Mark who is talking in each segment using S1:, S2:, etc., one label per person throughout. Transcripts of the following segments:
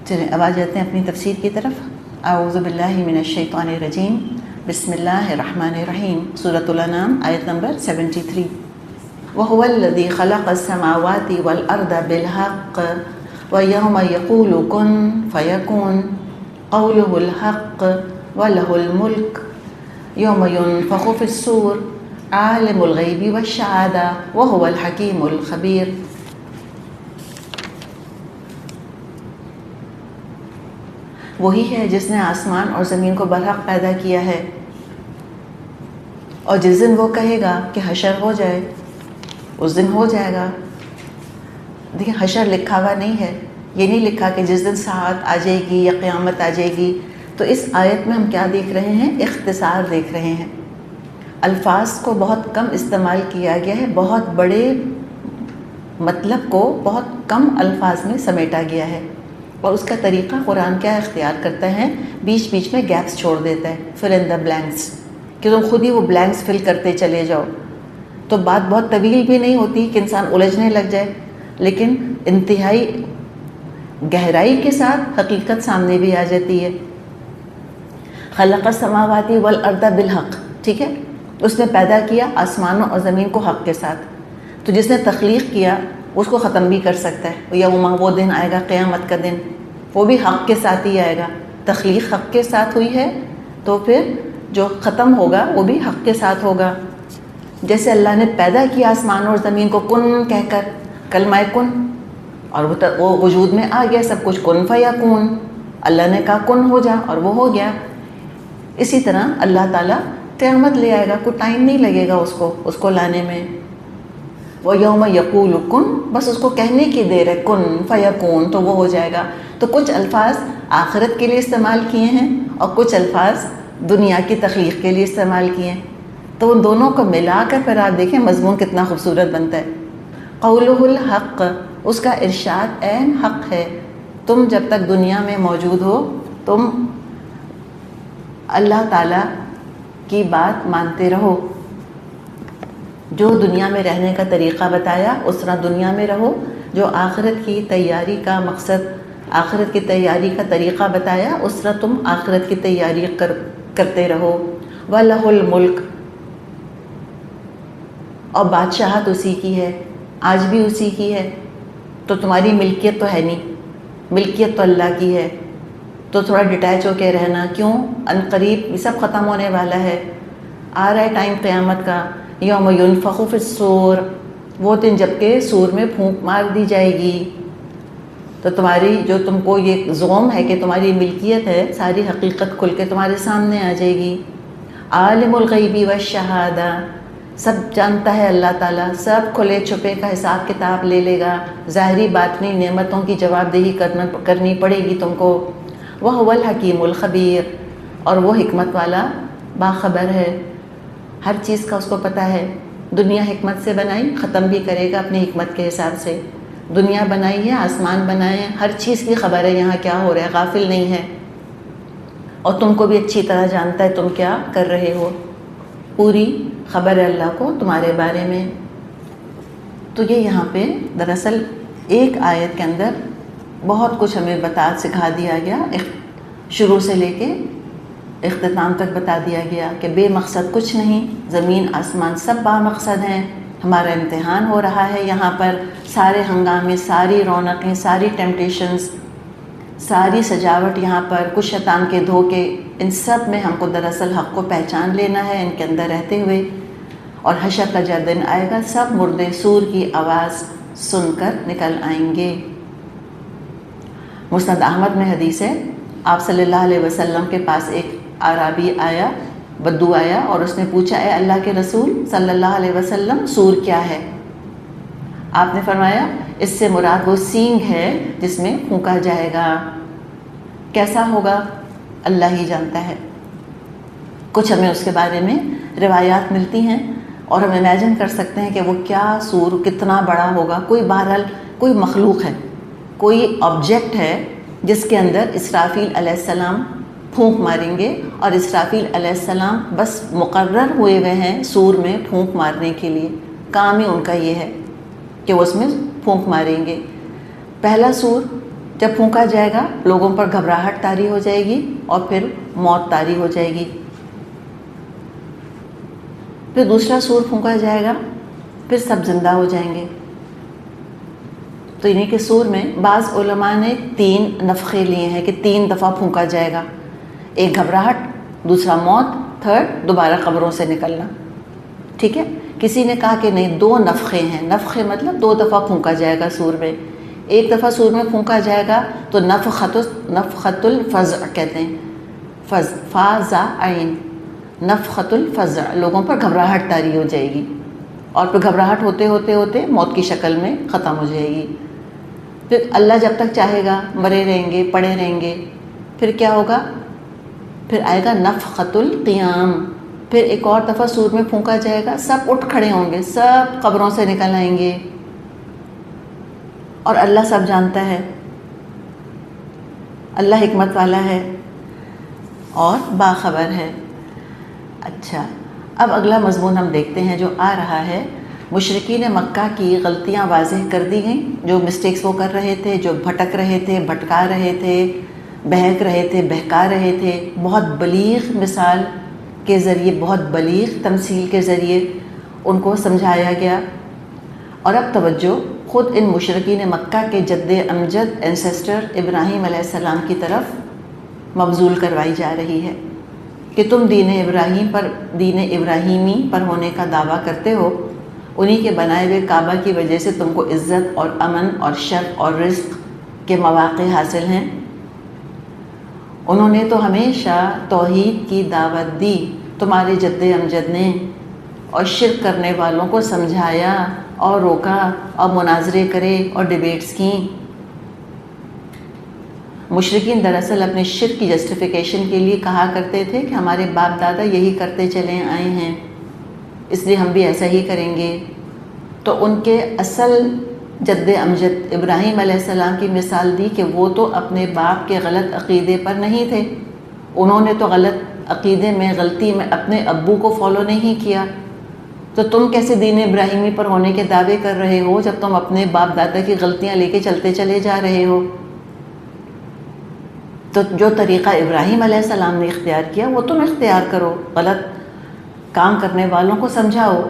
S1: چلیں اب آ جاتے ہیں اپنی تفسیر کی طرف. اعوذ باللہ من الشیطان الرجیم. بسم اللہ الرحمن الرحیم. سورۃ الانعام آیت نمبر 73. وَهُوَ الَّذِي خَلَقَ السَّمَاوَاتِ وَالْأَرْضَ بِالْحَقِّ وَيَوْمَ يَقُولُ كُن فَيَكُونُ قَوْلُهُ الْحَقُّ وَلَهُ الْمُلْكُ يَوْمَ يُنفَخُ فِي الصُّورِ عَالِمُ الْغَيْبِ وَالشَّهَادَةِ وَهُوَ الْحَكِيمُ الْخَبِيرُ. وہی ہے جس نے آسمان اور زمین کو برحق پیدا کیا ہے، اور جس دن وہ کہے گا کہ حشر ہو جائے اس دن ہو جائے گا. دیکھیں حشر لکھا ہوا نہیں ہے، یہ نہیں لکھا کہ جس دن ساعت آ جائے گی یا قیامت آ جائے گی. تو اس آیت میں ہم کیا دیکھ رہے ہیں؟ اختصار دیکھ رہے ہیں. الفاظ کو بہت کم استعمال کیا گیا ہے، بہت بڑے مطلب کو بہت کم الفاظ میں سمیٹا گیا ہے. اور اس کا طریقہ قرآن کیا اختیار کرتا ہے؟ بیچ بیچ میں گیپس چھوڑ دیتا ہے، فل ان دا بلینکس، کہ تم خود ہی وہ بلینکس فل کرتے چلے جاؤ. تو بات بہت طویل بھی نہیں ہوتی کہ انسان الجھنے لگ جائے، لیکن انتہائی گہرائی کے ساتھ حقیقت سامنے بھی آ جاتی ہے. خلق السماوات والارض بالحق، ٹھیک ہے، اس نے پیدا کیا آسمانوں اور زمین کو حق کے ساتھ. تو جس نے تخلیق کیا اس کو ختم بھی کر سکتا ہے. یوم، وہ دن آئے گا قیامت کا دن، وہ بھی حق کے ساتھ ہی آئے گا. تخلیق حق کے ساتھ ہوئی ہے تو پھر جو ختم ہوگا وہ بھی حق کے ساتھ ہوگا. جیسے اللہ نے پیدا کیا آسمان اور زمین کو کن کہہ کر، کلمہ کن، اور وہ وجود میں آ گیا سب کچھ. کن فیکون، اللہ نے کہا کن ہو جا اور وہ ہو گیا. اسی طرح اللہ تعالیٰ قیامت لے آئے گا، کوئی ٹائم نہیں لگے گا اس کو لانے میں. وہ یوم یقول کن، بس اس کو کہنے کی دیر ہے، کن فیکون، تو وہ ہو جائے گا. تو کچھ الفاظ آخرت کے لیے استعمال کیے ہیں اور کچھ الفاظ دنیا کی تخلیق کے لیے استعمال کیے ہیں. تو ان دونوں کو ملا کر پھر آپ دیکھیں مضمون کتنا خوبصورت بنتا ہے. قولہ الحق، اس کا ارشاد عین حق ہے. تم جب تک دنیا میں موجود ہو تم اللہ تعالیٰ کی بات مانتے رہو. جو دنیا میں رہنے کا طریقہ بتایا اس طرح دنیا میں رہو. جو آخرت کی تیاری کا مقصد، آخرت کی تیاری کا طریقہ بتایا اس طرح تم آخرت کی تیاری کرتے رہو. وَلَهُ الْمُلْكُ، اور بادشاہت اسی کی ہے، آج بھی اسی کی ہے. تو تمہاری ملکیت تو ہے نہیں، ملکیت تو اللہ کی ہے. تو تھوڑا ڈٹیچ ہو کے رہنا. کیوں؟ عنقریب یہ سب ختم ہونے والا ہے، آ رہا ہے ٹائم قیامت کا. یوم ینفخ فی الصور، وہ دن جب کہ سور میں پھونک مار دی جائے گی. تو تمہاری جو تم کو یہ زوم ہے کہ تمہاری ملکیت ہے، ساری حقیقت کھل کے تمہارے سامنے آ جائے گی. عالم الغیب والشہادہ، سب جانتا ہے اللہ تعالیٰ، سب کھلے چھپے کا حساب کتاب لے لے گا. ظاہری باطنی نعمتوں کی جواب دہی کرنی پڑے گی تم کو. وَهُوَ الْحَكِيمُ الْخَبِيرُ، اور وہ حکمت والا باخبر ہے، ہر چیز کا اس کو پتہ ہے. دنیا حکمت سے بنائی، ختم بھی کرے گا اپنی حکمت کے حساب سے. دنیا بنائی ہے، آسمان بنائے ہیں، ہر چیز کی خبر ہے یہاں کیا ہو رہا ہے، غافل نہیں ہے. اور تم کو بھی اچھی طرح جانتا ہے تم کیا کر رہے ہو، پوری خبر ہے اللہ کو تمہارے بارے میں. تو یہ یہاں پہ دراصل ایک آیت کے اندر بہت کچھ ہمیں سکھا دیا گیا، شروع سے لے کے اختتام تک بتا دیا گیا کہ بے مقصد کچھ نہیں. زمین آسمان سب با مقصد ہیں. ہمارا امتحان ہو رہا ہے یہاں پر. سارے ہنگامے، ساری رونقیں، ساری ٹیمپٹیشنز، ساری سجاوٹ یہاں پر، کچھ شیطان کے دھوکے، ان سب میں ہم کو دراصل حق کو پہچان لینا ہے ان کے اندر رہتے ہوئے. اور حشر کا جب دن آئے گا سب مردے سور کی آواز سن کر نکل آئیں گے. مسند احمد میں حدیث ہے، آپ صلی اللہ علیہ وسلم کے پاس ایک اعرابی آیا، بدو آیا، اور اس نے پوچھا اے اللہ کے رسول صلی اللہ علیہ وسلم سور کیا ہے؟ آپ نے فرمایا اس سے مراد وہ سینگ ہے جس میں پھونکا جائے گا. کیسا ہوگا اللہ ہی جانتا ہے. کچھ ہمیں اس کے بارے میں روایات ملتی ہیں اور ہم امیجن کر سکتے ہیں کہ وہ کیا سور کتنا بڑا ہوگا. کوئی بہرحال کوئی مخلوق ہے، کوئی آبجیکٹ ہے جس کے اندر اسرافیل علیہ السلام پھونک ماریں گے، اور اسرافیل علیہ السلام بس مقرر ہوئے ہوئے ہیں سور میں پھونک مارنے کے لیے. کام ہی ان کا یہ ہے کہ وہ اس میں پھونک ماریں گے. پہلا سور جب پھونکا جائے گا لوگوں پر گھبراہٹ طاری ہو جائے گی اور پھر موت طاری ہو جائے گی. پھر دوسرا سور پھونکا جائے گا، پھر سب زندہ ہو جائیں گے. تو انہیں کے سور میں بعض علماء نے 3 نفخے لیے ہیں کہ 3 دفعہ پھونکا جائے گا. ایک گھبراہٹ، دوسرا موت، تھرڈ دوبارہ قبروں سے نکلنا. ٹھیک ہے. کسی نے کہا کہ نہیں 2 نفخے ہیں. نفخے مطلب 2 دفعہ پھونکا جائے گا سور میں. ایک دفعہ سور میں پھونکا جائے گا تو نفخت الفزع کہتے ہیں. فازع عین، نفخت الفزع، لوگوں پر گھبراہٹ طاری ہو جائے گی اور پھر گھبراہٹ ہوتے ہوتے ہوتے موت کی شکل میں ختم ہو جائے گی. پھر اللہ جب تک چاہے گا مرے رہیں گے، پڑے رہیں گے. پھر کیا ہوگا؟ پھر آئے گا نفخت القیام. پھر ایک اور دفعہ سور میں پھونکا جائے گا، سب اٹھ کھڑے ہوں گے، سب قبروں سے نکل آئیں گے. اور اللہ سب جانتا ہے، اللہ حکمت والا ہے اور باخبر ہے. اچھا، اب اگلا مضمون ہم دیکھتے ہیں جو آ رہا ہے. مشرکین مکہ کی غلطیاں واضح کر دی گئیں، جو مسٹیکس وہ کر رہے تھے، جو بھٹک رہے تھے، بھٹکا رہے تھے، بہک رہے تھے، بہکا رہے تھے. بہت بلیغ مثال کے ذریعے، بہت بلیغ تمثیل کے ذریعے ان کو سمجھایا گیا. اور اب توجہ خود ان مشرکین مکہ کے جد امجد اینسیسٹر ابراہیم علیہ السلام کی طرف مبذول کروائی جا رہی ہے کہ تم دین ابراہیمی پر ہونے کا دعویٰ کرتے ہو. انہی کے بنائے ہوئے کعبہ کی وجہ سے تم کو عزت اور امن اور شرف اور رزق کے مواقع حاصل ہیں. انہوں نے تو ہمیشہ توحید کی دعوت دی، تمہارے جد امجد نے، اور شرک کرنے والوں کو سمجھایا اور روکا اور مناظرے کرے اور ڈیبیٹس کیں. مشرکین دراصل اپنے شرک کی جسٹیفیکیشن کے لیے کہا کرتے تھے کہ ہمارے باپ دادا یہی کرتے چلے آئے ہیں، اس لیے ہم بھی ایسا ہی کریں گے. تو ان کے اصل جد امجد ابراہیم علیہ السلام کی مثال دی کہ وہ تو اپنے باپ کے غلط عقیدے پر نہیں تھے. انہوں نے تو غلط عقیدے میں، غلطی میں اپنے ابو کو فالو نہیں کیا. تو تم کیسے دین ابراہیمی پر ہونے کے دعوے کر رہے ہو جب تم اپنے باپ دادا کی غلطیاں لے کے چلتے چلے جا رہے ہو؟ تو جو طریقہ ابراہیم علیہ السلام نے اختیار کیا وہ تم اختیار کرو. غلط کام کرنے والوں کو سمجھاؤ.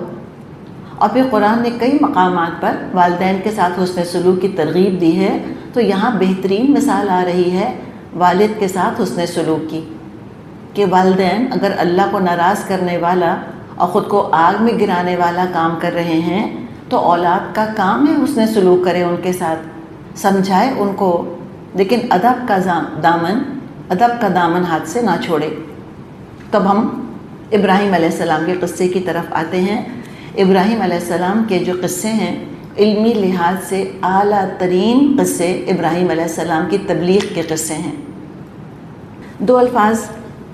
S1: اور پھر قرآن نے کئی مقامات پر والدین کے ساتھ حسن سلوک کی ترغیب دی ہے. تو یہاں بہترین مثال آ رہی ہے والد کے ساتھ حسن سلوک کی، کہ والدین اگر اللہ کو ناراض کرنے والا اور خود کو آگ میں گرانے والا کام کر رہے ہیں تو اولاد کا کام ہے حسن سلوک کرے ان کے ساتھ، سمجھائے ان کو، لیکن ادب کا دامن ہاتھ سے نہ چھوڑے. تب ہم ابراہیم علیہ السلام کے قصے کی طرف آتے ہیں. ابراہیم علیہ السلام کے جو قصے ہیں علمی لحاظ سے اعلیٰ ترین قصے ابراہیم علیہ السلام کی تبلیغ کے قصے ہیں. 2 الفاظ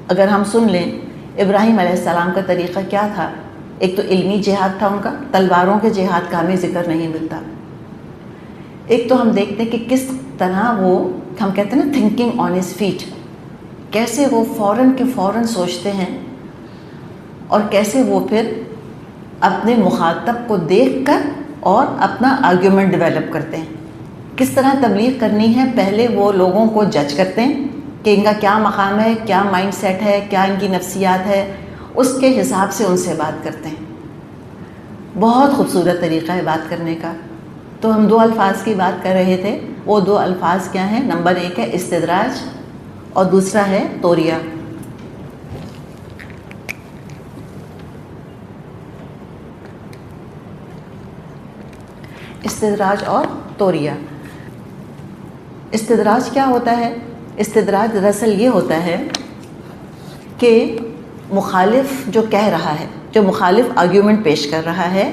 S1: اگر ہم سن لیں، ابراہیم علیہ السلام کا طریقہ کیا تھا. ایک تو علمی جہاد تھا ان کا، تلواروں کے جہاد کا ہمیں ذکر نہیں ملتا. ایک تو ہم دیکھتے ہیں کہ کس طرح وہ، ہم کہتے ہیں نا تھنکنگ آن ہز فیٹ، کیسے وہ فوراً کے فوراً سوچتے ہیں اور کیسے وہ پھر اپنے مخاطب کو دیکھ کر اور اپنا آرگیومنٹ ڈیولپ کرتے ہیں. کس طرح تبلیغ کرنی ہے، پہلے وہ لوگوں کو جج کرتے ہیں کہ ان کا کیا مقام ہے، کیا مائنڈ سیٹ ہے، کیا ان کی نفسیات ہے، اس کے حساب سے ان سے بات کرتے ہیں. بہت خوبصورت طریقہ ہے بات کرنے کا. تو ہم 2 الفاظ کی بات کر رہے تھے. وہ 2 الفاظ کیا ہیں؟ نمبر 1 ہے استدراج اور دوسرا ہے توریہ. استدراج اور توریہ. استدراج کیا ہوتا ہے؟ استدراج دراصل یہ ہوتا ہے کہ مخالف جو کہہ رہا ہے، جو مخالف آرگیومنٹ پیش کر رہا ہے،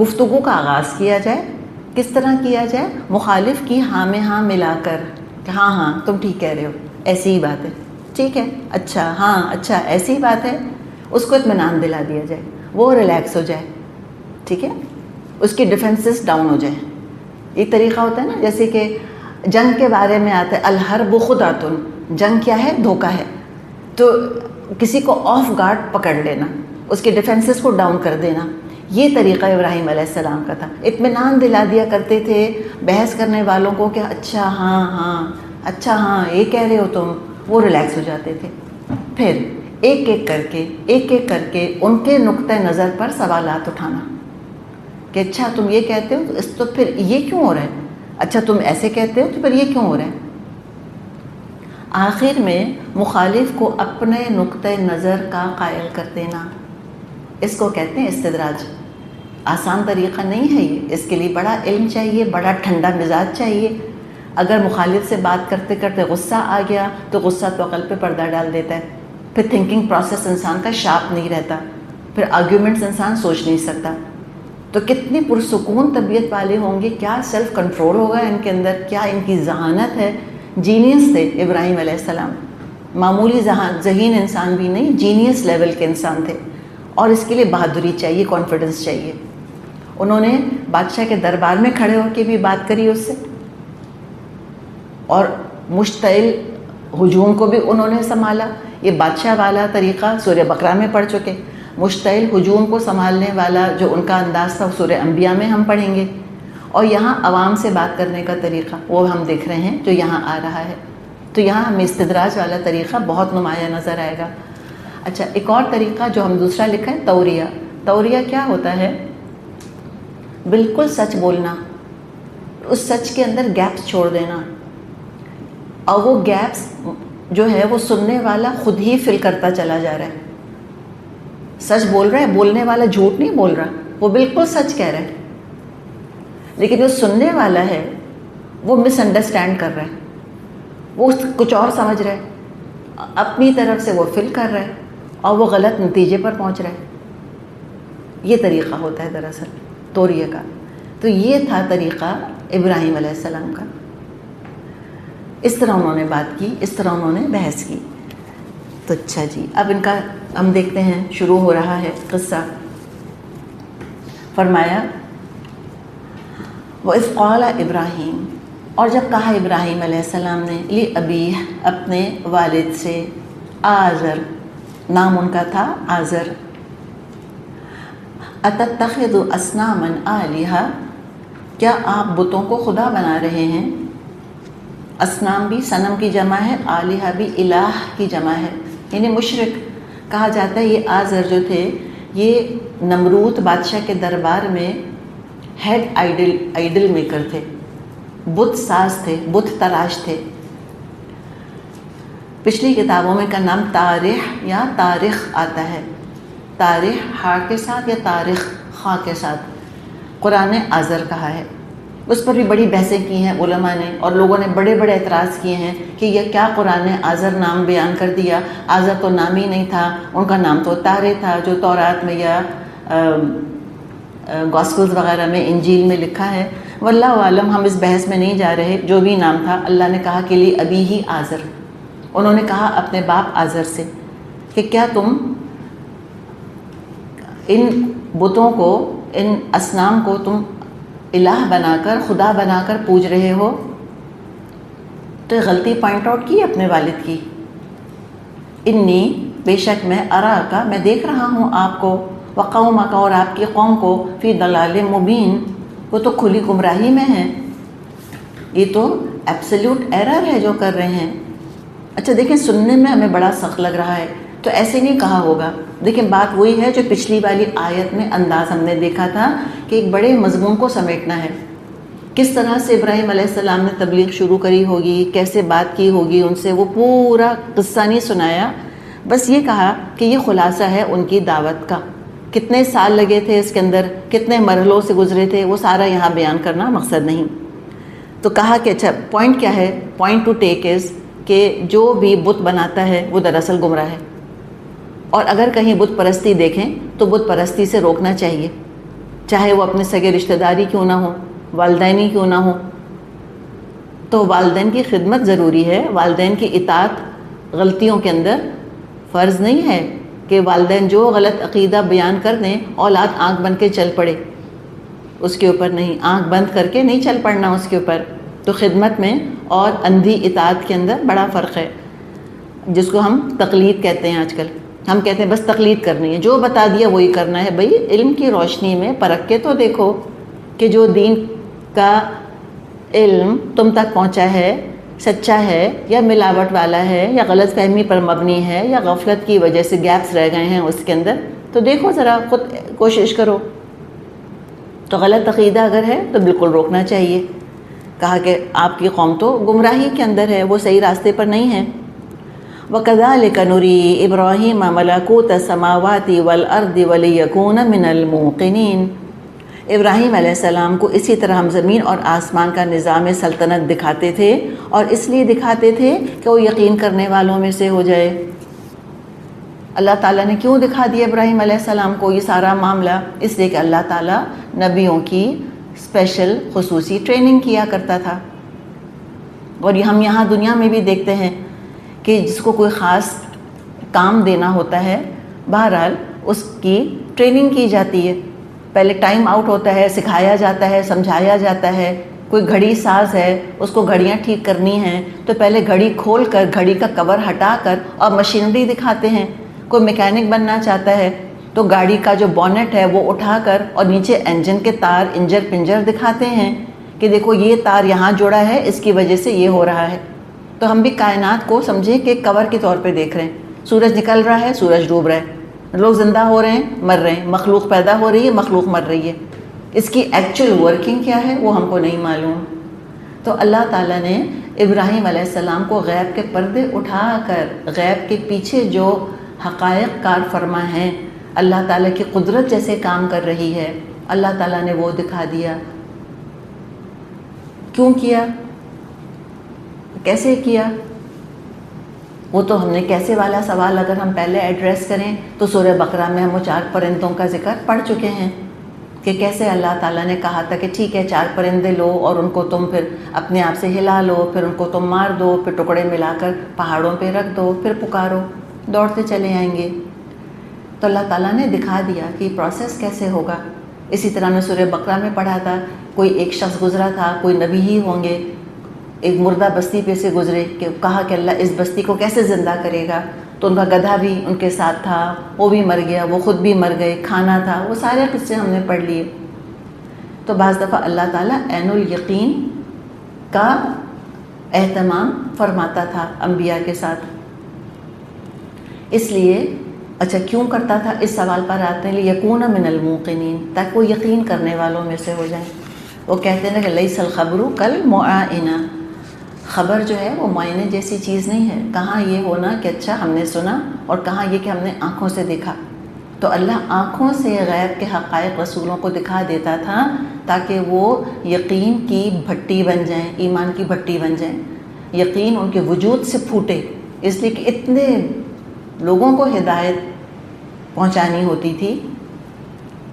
S1: گفتگو کا آغاز کیا جائے. کس طرح کیا جائے؟ مخالف کی ہاں میں ہاں ملا کر کہ ہاں ہاں تم ٹھیک کہہ رہے ہو، ایسی ہی بات ہے، ٹھیک ہے، اچھا ہاں اچھا ایسی ہی بات ہے. اس کو اطمینان دلا دیا جائے، وہ ریلیکس ہو جائے، ٹھیک ہے، اس کی ڈیفنسز ڈاؤن ہو جائیں. ایک طریقہ ہوتا ہے نا، جیسے کہ جنگ کے بارے میں آتا ہے الحرب خدعۃ، جنگ کیا ہے؟ دھوکہ ہے. تو کسی کو آف گارڈ پکڑ لینا، اس کے ڈیفنسز کو ڈاؤن کر دینا، یہ طریقہ ابراہیم علیہ السلام کا تھا. اطمینان دلا دیا کرتے تھے بحث کرنے والوں کو کہ اچھا ہاں یہ کہہ رہے ہو تم، وہ ریلیکس ہو جاتے تھے. پھر ایک ایک کر کے ان کے نقطۂ نظر پر سوالات اٹھانا کہ اچھا تم یہ کہتے ہو تو پھر یہ کیوں ہو رہا ہے، اچھا تم ایسے کہتے ہو تو پھر یہ کیوں ہو رہا ہے. آخر میں مخالف کو اپنے نقطۂ نظر کا قائل کر دینا، اس کو کہتے ہیں استدراج. آسان طریقہ نہیں ہے یہ، اس کے لیے بڑا علم چاہیے، بڑا ٹھنڈا مزاج چاہیے. اگر مخالف سے بات کرتے کرتے غصہ آ گیا تو غصہ تو عقل پہ پردہ ڈال دیتا ہے، پھر تھنکنگ پروسیس انسان کا شارپ نہیں رہتا، پھر آرگیومنٹس انسان سوچ نہیں سکتا. تو کتنی پرسکون طبیعت والے ہوں گے، کیا سیلف کنٹرول ہوگا ان کے اندر، کیا ان کی ذہانت ہے. جینیس تھے ابراہیم علیہ السلام، معمولی ذہین انسان بھی نہیں، جینیس لیول کے انسان تھے. اور اس کے لیے بہادری چاہیے، کانفیڈنس چاہیے. انہوں نے بادشاہ کے دربار میں کھڑے ہو کے بھی بات کری اس سے، اور مشتعل ہجوم کو بھی انہوں نے سنبھالا. یہ بادشاہ والا طریقہ سورہ بقرہ میں پڑھ چکے. مشتعل ہجوم کو سنبھالنے والا جو ان کا انداز تھا سورہ انبیاء میں ہم پڑھیں گے. اور یہاں عوام سے بات کرنے کا طریقہ وہ ہم دیکھ رہے ہیں جو یہاں آ رہا ہے. تو یہاں ہمیں استدراج والا طریقہ بہت نمایاں نظر آئے گا. اچھا، ایک اور طریقہ جو ہم دوسرا لکھا ہے توریہ. توریہ کیا ہوتا ہے؟ بالکل سچ بولنا، اس سچ کے اندر گیپس چھوڑ دینا، اور وہ گیپس جو ہے وہ سننے والا خود ہی فل کرتا چلا جا رہا ہے. سچ بول رہا ہے، بولنے والا جھوٹ نہیں بول رہا، وہ بالکل سچ کہہ رہا ہے، لیکن جو سننے والا ہے وہ مس انڈرسٹینڈ کر رہا ہے، وہ کچھ اور سمجھ رہا ہے، اپنی طرف سے وہ فل کر رہا ہے اور وہ غلط نتیجے پر پہنچ رہا ہے. یہ طریقہ ہوتا ہے دراصل توریہ کا. تو یہ تھا طریقہ ابراہیم علیہ السلام کا. اس طرح انہوں نے بات کی، اس طرح انہوں نے بحث کی. تو اچھا جی، اب ان کا ہم دیکھتے ہیں، شروع ہو رہا ہے قصہ. فرمایا وَإِذْ قَالَ ابراہیم، اور جب کہا ابراہیم علیہ السلام نے لِأَبِيهِ، اپنے والد سے، آزر، نام ان کا تھا آزر، أَتَتَّخِذُ أَصْنَامًا آلِهَةً، کیا آپ بتوں کو خدا بنا رہے ہیں؟ اصنام بھی صنم کی جمع ہے، آلہہ بھی الہ کی جمع ہے، یعنی مشرک. کہا جاتا ہے یہ آزر جو تھے یہ نمرود بادشاہ کے دربار میں ہیڈ آئیڈل میکر تھے، بت ساز تھے، بت تراش تھے. پچھلی کتابوں میں کا نام تاریخ یا تاریخ آتا ہے، تاریخ ہا کے ساتھ یا تاریخ خا کے ساتھ. قرآن نے آزر کہا ہے. اس پر بھی بڑی بحثیں کی ہیں علماء نے، اور لوگوں نے بڑے بڑے اعتراض کیے ہیں کہ یہ کیا قرآن نے آزر نام بیان کر دیا، آزر تو نام ہی نہیں تھا، ان کا نام تو تارے تھا جو تورات میں یا گاسپلز وغیرہ میں، انجیل میں لکھا ہے. واللہ عالم، ہم اس بحث میں نہیں جا رہے. جو بھی نام تھا اللہ نے کہا کہ لی ابی ہی آزر. انہوں نے کہا اپنے باپ آزر سے کہ کیا تم ان بتوں کو، ان اصنام کو تم الہ بنا کر، خدا بنا کر پوج رہے ہو؟ تو یہ غلطی پوائنٹ آؤٹ کی اپنے والد کی. انی، بے شک میں، اراکا، میں دیکھ رہا ہوں آپ کو، وقومک، اور آپ کی قوم کو، فی ضلال مبین، وہ تو کھلی گمراہی میں ہیں، یہ تو ایبسلیوٹ ایرر ہے جو کر رہے ہیں. اچھا دیکھیں، سننے میں ہمیں بڑا سخت لگ رہا ہے تو ایسے نہیں کہا ہوگا. دیکھیں بات وہی ہے جو پچھلی والی آیت میں انداز ہم نے دیکھا تھا کہ ایک بڑے مضمون کو سمیٹنا ہے. کس طرح سے ابراہیم علیہ السلام نے تبلیغ شروع کری ہوگی، کیسے بات کی ہوگی ان سے، وہ پورا قصہ نہیں سنایا، بس یہ کہا کہ یہ خلاصہ ہے ان کی دعوت کا. کتنے سال لگے تھے اس کے اندر، کتنے مرحلوں سے گزرے تھے، وہ سارا یہاں بیان کرنا مقصد نہیں. تو کہا کہ اچھا پوائنٹ کیا ہے، پوائنٹ ٹو ٹیک از کہ جو بھی بت بناتا ہے وہ دراصل گمراہ ہے. اور اگر کہیں بت پرستی دیکھیں تو بت پرستی سے روکنا چاہیے، چاہے وہ اپنے سگے رشتہ داری کیوں نہ ہو، والدینی کیوں نہ ہو. تو والدین کی خدمت ضروری ہے، والدین کی اطاعت غلطیوں کے اندر فرض نہیں ہے کہ والدین جو غلط عقیدہ بیان کر دیں اولاد آنکھ بن کے چل پڑے، اس کے اوپر نہیں، آنکھ بند کر کے نہیں چل پڑنا اس کے اوپر. تو خدمت میں اور اندھی اطاعت کے اندر بڑا فرق ہے، جس کو ہم تقلید کہتے ہیں آج کل. ہم کہتے ہیں بس تقلید کرنی ہے، جو بتا دیا وہی کرنا ہے۔ بھئی علم کی روشنی میں پرکھ کے تو دیکھو کہ جو دین کا علم تم تک پہنچا ہے سچا ہے یا ملاوٹ والا ہے یا غلط فہمی پر مبنی ہے یا غفلت کی وجہ سے گیپس رہ گئے ہیں اس کے اندر، تو دیکھو ذرا، خود کوشش کرو۔ تو غلط عقیدہ اگر ہے تو بالکل روکنا چاہیے۔ کہا کہ آپ کی قوم تو گمراہی کے اندر ہے، وہ صحیح راستے پر نہیں ہے۔ وَكَذَلِكَ نُرِي إِبْرَاهِيمَ مَلَكُوتَ السَّمَاوَاتِ وَالْأَرْضِ وَلِيَكُونَ مِنَ الْمُوقِنِينَ۔ ابراہیم علیہ السلام کو اسی طرح ہم زمین اور آسمان کا نظام سلطنت دکھاتے تھے، اور اس لیے دکھاتے تھے کہ وہ یقین کرنے والوں میں سے ہو جائے۔ اللہ تعالیٰ نے کیوں دکھا دیا ابراہیم علیہ السلام کو یہ سارا معاملہ؟ اس لیے کہ اللہ تعالیٰ نبیوں کی اسپیشل خصوصی ٹریننگ کیا کرتا تھا، اور یہ ہم یہاں دنیا میں بھی دیکھتے ہیں کہ جس کو کوئی خاص کام دینا ہوتا ہے، بہرحال اس کی ٹریننگ کی جاتی ہے۔ پہلے ٹائم آؤٹ ہوتا ہے، سکھایا جاتا ہے، سمجھایا جاتا ہے۔ کوئی گھڑی ساز ہے، اس کو گھڑیاں ٹھیک کرنی ہیں تو پہلے گھڑی کھول کر گھڑی کا کور ہٹا کر اور مشینری دکھاتے ہیں۔ کوئی میکینک بننا چاہتا ہے تو گاڑی کا جو بونٹ ہے وہ اٹھا کر اور نیچے انجن کے تار، انجر پنجر دکھاتے ہیں کہ دیکھو یہ تار یہاں جوڑا ہے، اس کی وجہ سے یہ ہو رہا ہے۔ تو ہم بھی کائنات کو سمجھیں کہ کور کے طور پہ دیکھ رہے ہیں۔ سورج نکل رہا ہے، سورج ڈوب رہا ہے، لوگ زندہ ہو رہے ہیں، مر رہے ہیں، مخلوق پیدا ہو رہی ہے، مخلوق مر رہی ہے۔ اس کی ایکچوئل ورکنگ کیا ہے وہ ہم کو نہیں معلوم۔ تو اللہ تعالیٰ نے ابراہیم علیہ السلام کو غیب کے پردے اٹھا کر غیب کے پیچھے جو حقائق کار فرما ہیں، اللہ تعالیٰ کی قدرت جیسے کام کر رہی ہے، اللہ تعالیٰ نے وہ دکھا دیا۔ کیوں کیا؟ کیسے کیا؟ وہ تو ہم نے کیسے والا سوال اگر ہم پہلے ایڈریس کریں تو سورہ بقرہ میں ہم وہ 4 پرندوں کا ذکر پڑھ چکے ہیں کہ کیسے اللہ تعالیٰ نے کہا تھا کہ ٹھیک ہے 4 پرندے لو اور ان کو تم پھر اپنے آپ سے ہلا لو، پھر ان کو تم مار دو، پھر ٹکڑے ملا کر پہاڑوں پہ رکھ دو، پھر پکارو، دوڑتے چلے آئیں گے۔ تو اللہ تعالیٰ نے دکھا دیا کہ یہ پروسیس کیسے ہوگا۔ اسی طرح میں سورہ بقرہ میں پڑھا تھا، کوئی ایک شخص گزرا تھا، کوئی نبی ہی ہوں گے، ایک مردہ بستی پہ سے گزرے، کہ کہا کہ اللہ اس بستی کو کیسے زندہ کرے گا، تو ان کا گدھا بھی ان کے ساتھ تھا، وہ بھی مر گیا، وہ خود بھی مر گئے، کھانا تھا، وہ سارے قصے ہم نے پڑھ لیے۔ تو بعض دفعہ اللہ تعالیٰ عین الیقین کا اہتمام فرماتا تھا انبیاء کے ساتھ۔ اس لیے اچھا کیوں کرتا تھا، اس سوال پر آتے ہیں، لیکون من الموقنین، تاکہ وہ یقین کرنے والوں میں سے ہو جائیں۔ وہ کہتے ہیں کہ لیس الخبر کالمعائنہ، خبر جو ہے وہ معائنے جیسی چیز نہیں ہے۔ کہاں یہ ہونا کہ اچھا ہم نے سنا، اور کہاں یہ کہ ہم نے آنکھوں سے دیکھا۔ تو اللہ آنکھوں سے غیب کے حقائق رسولوں کو دکھا دیتا تھا تاکہ وہ یقین کی بھٹی بن جائیں، ایمان کی بھٹی بن جائیں، یقین ان کے وجود سے پھوٹے۔ اس لیے کہ اتنے لوگوں کو ہدایت پہنچانی ہوتی تھی،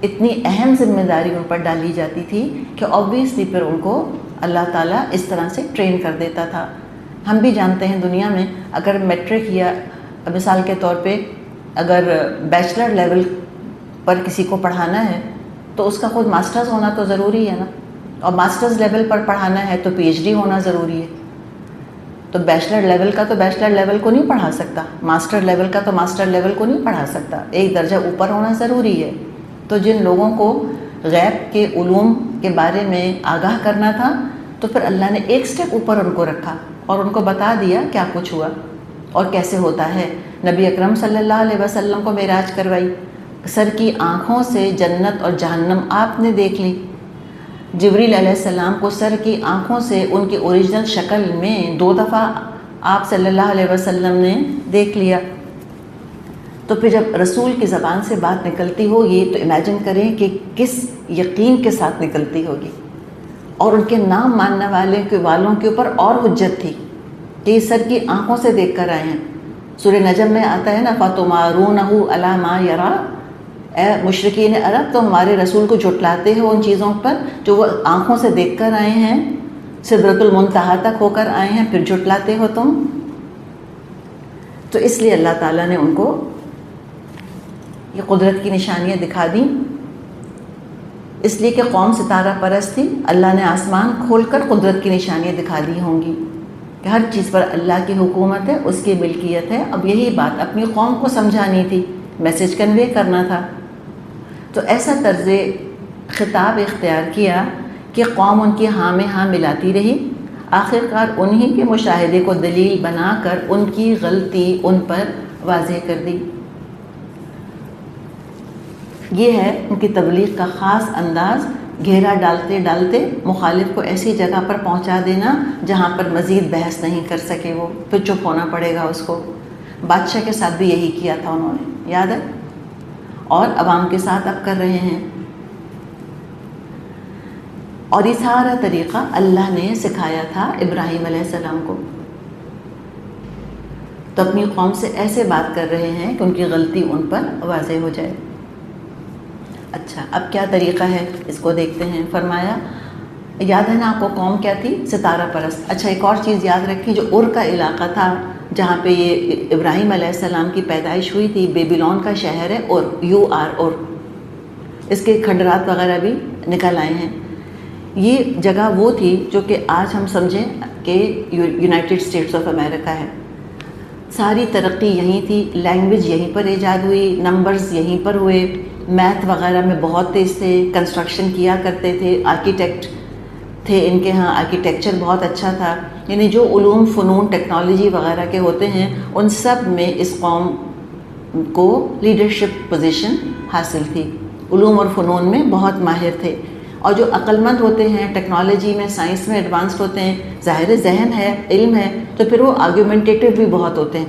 S1: اتنی اہم ذمہ داری ان پر ڈالی جاتی تھی کہ آبویسلی پھر ان کو اللہ تعالیٰ اس طرح سے ٹرین کر دیتا تھا۔ ہم بھی جانتے ہیں دنیا میں اگر میٹرک یا مثال کے طور پہ اگر بیچلر لیول پر کسی کو پڑھانا ہے تو اس کا خود ماسٹرز ہونا تو ضروری ہے نا، اور ماسٹرز لیول پر پڑھانا ہے تو پی ایچ ڈی ہونا ضروری ہے۔ تو بیچلر لیول کا تو بیچلر لیول کو نہیں پڑھا سکتا، ماسٹر لیول کا تو ماسٹر لیول کو نہیں پڑھا سکتا، ایک درجہ اوپر ہونا ضروری ہے۔ تو جن لوگوں کو غیب کے علوم کے بارے میں آگاہ کرنا تھا تو پھر اللہ نے ایک سٹیپ اوپر ان کو رکھا اور ان کو بتا دیا کیا کچھ ہوا اور کیسے ہوتا ہے۔ نبی اکرم صلی اللہ علیہ وسلم کو معراج کروائی، سر کی آنکھوں سے جنت اور جہنم آپ نے دیکھ لی۔ جبریل علیہ السلام کو سر کی آنکھوں سے ان کی اوریجنل شکل میں 2 دفعہ آپ صلی اللہ علیہ وسلم نے دیکھ لیا۔ تو پھر جب رسول کی زبان سے بات نکلتی ہوگی تو امیجن کریں کہ کس یقین کے ساتھ نکلتی ہوگی، اور ان کے نام ماننے والوں کے اوپر اور حجت تھی کہ یہ سر کی آنکھوں سے دیکھ کر آئے ہیں۔ سورہ نجم میں آتا ہے نا، فَتُمَارُونَهُ عَلَىٰ مَا يَرَىٰ، اے مشرکین عرب تم ہمارے رسول کو جھٹلاتے ہو ان چیزوں پر جو وہ آنکھوں سے دیکھ کر آئے ہیں، سدرۃ المنتہا تک ہو کر آئے ہیں، پھر جھٹلاتے ہو تم۔ تو اس لیے اللہ تعالیٰ نے ان کو یہ قدرت کی نشانیاں دکھا دیں، اس لیے کہ قوم ستارہ پرست تھی، اللہ نے آسمان کھول کر قدرت کی نشانیاں دکھا دی ہوں گی۔ کہ ہر چیز پر اللہ کی حکومت ہے، اس کی ملکیت ہے. اب یہی بات اپنی قوم کو سمجھانی تھی، میسج کنوے کرنا تھا. تو ایسا طرز خطاب اختیار کیا کہ قوم ان کی ہاں میں ہاں ملاتی رہی. آخر کار انہی کے مشاہدے کو دلیل بنا کر ان کی غلطی ان پر واضح کر دی. یہ ہے ان کی تبلیغ کا خاص انداز، گھیرا ڈالتے ڈالتے مخالف کو ایسی جگہ پر پہنچا دینا جہاں پر مزید بحث نہیں کر سکے وہ، پھر چپ ہونا پڑے گا اس کو. بادشاہ کے ساتھ بھی یہی کیا تھا انہوں نے، یاد ہے، اور عوام کے ساتھ اب کر رہے ہیں. اور یہ سارا طریقہ اللہ نے سکھایا تھا ابراہیم علیہ السلام کو. تو اپنی قوم سے ایسے بات کر رہے ہیں کہ ان کی غلطی ان پر واضح ہو جائے. اچھا، اب کیا طریقہ ہے اس کو دیکھتے ہیں. فرمایا، یاد ہے نا آپ کو قوم کیا تھی؟ ستارہ پرست. اچھا، ایک اور چیز یاد رکھیں، جو ار کا علاقہ تھا جہاں پہ یہ ابراہیم علیہ السلام کی پیدائش ہوئی تھی، بیبیلون کا شہر ہے ار، UR. اس کے کھنڈرات وغیرہ بھی نکل آئے ہیں. یہ جگہ وہ تھی جو کہ آج ہم سمجھیں کہ یونائٹڈ اسٹیٹس آف امریکہ ہے. ساری ترقی یہیں تھی، لینگویج یہیں پر ایجاد ہوئی، نمبرز یہیں پر ہوئے، میتھ وغیرہ میں بہت تیز تھے، کنسٹرکشن کیا کرتے تھے، آرکیٹیکٹ تھے ان کے ہاں، آرکیٹیکچر بہت اچھا تھا. یعنی جو علوم، فنون، ٹیکنالوجی وغیرہ کے ہوتے ہیں ان سب میں اس قوم کو لیڈرشپ پوزیشن حاصل تھی. علوم اور فنون میں بہت ماہر تھے. اور جو عقل مند ہوتے ہیں، ٹیکنالوجی میں، سائنس میں ایڈوانسڈ ہوتے ہیں، ظاہر ذہن ہے، علم ہے، تو پھر وہ آرگیومنٹیٹیو بھی بہت ہوتے ہیں.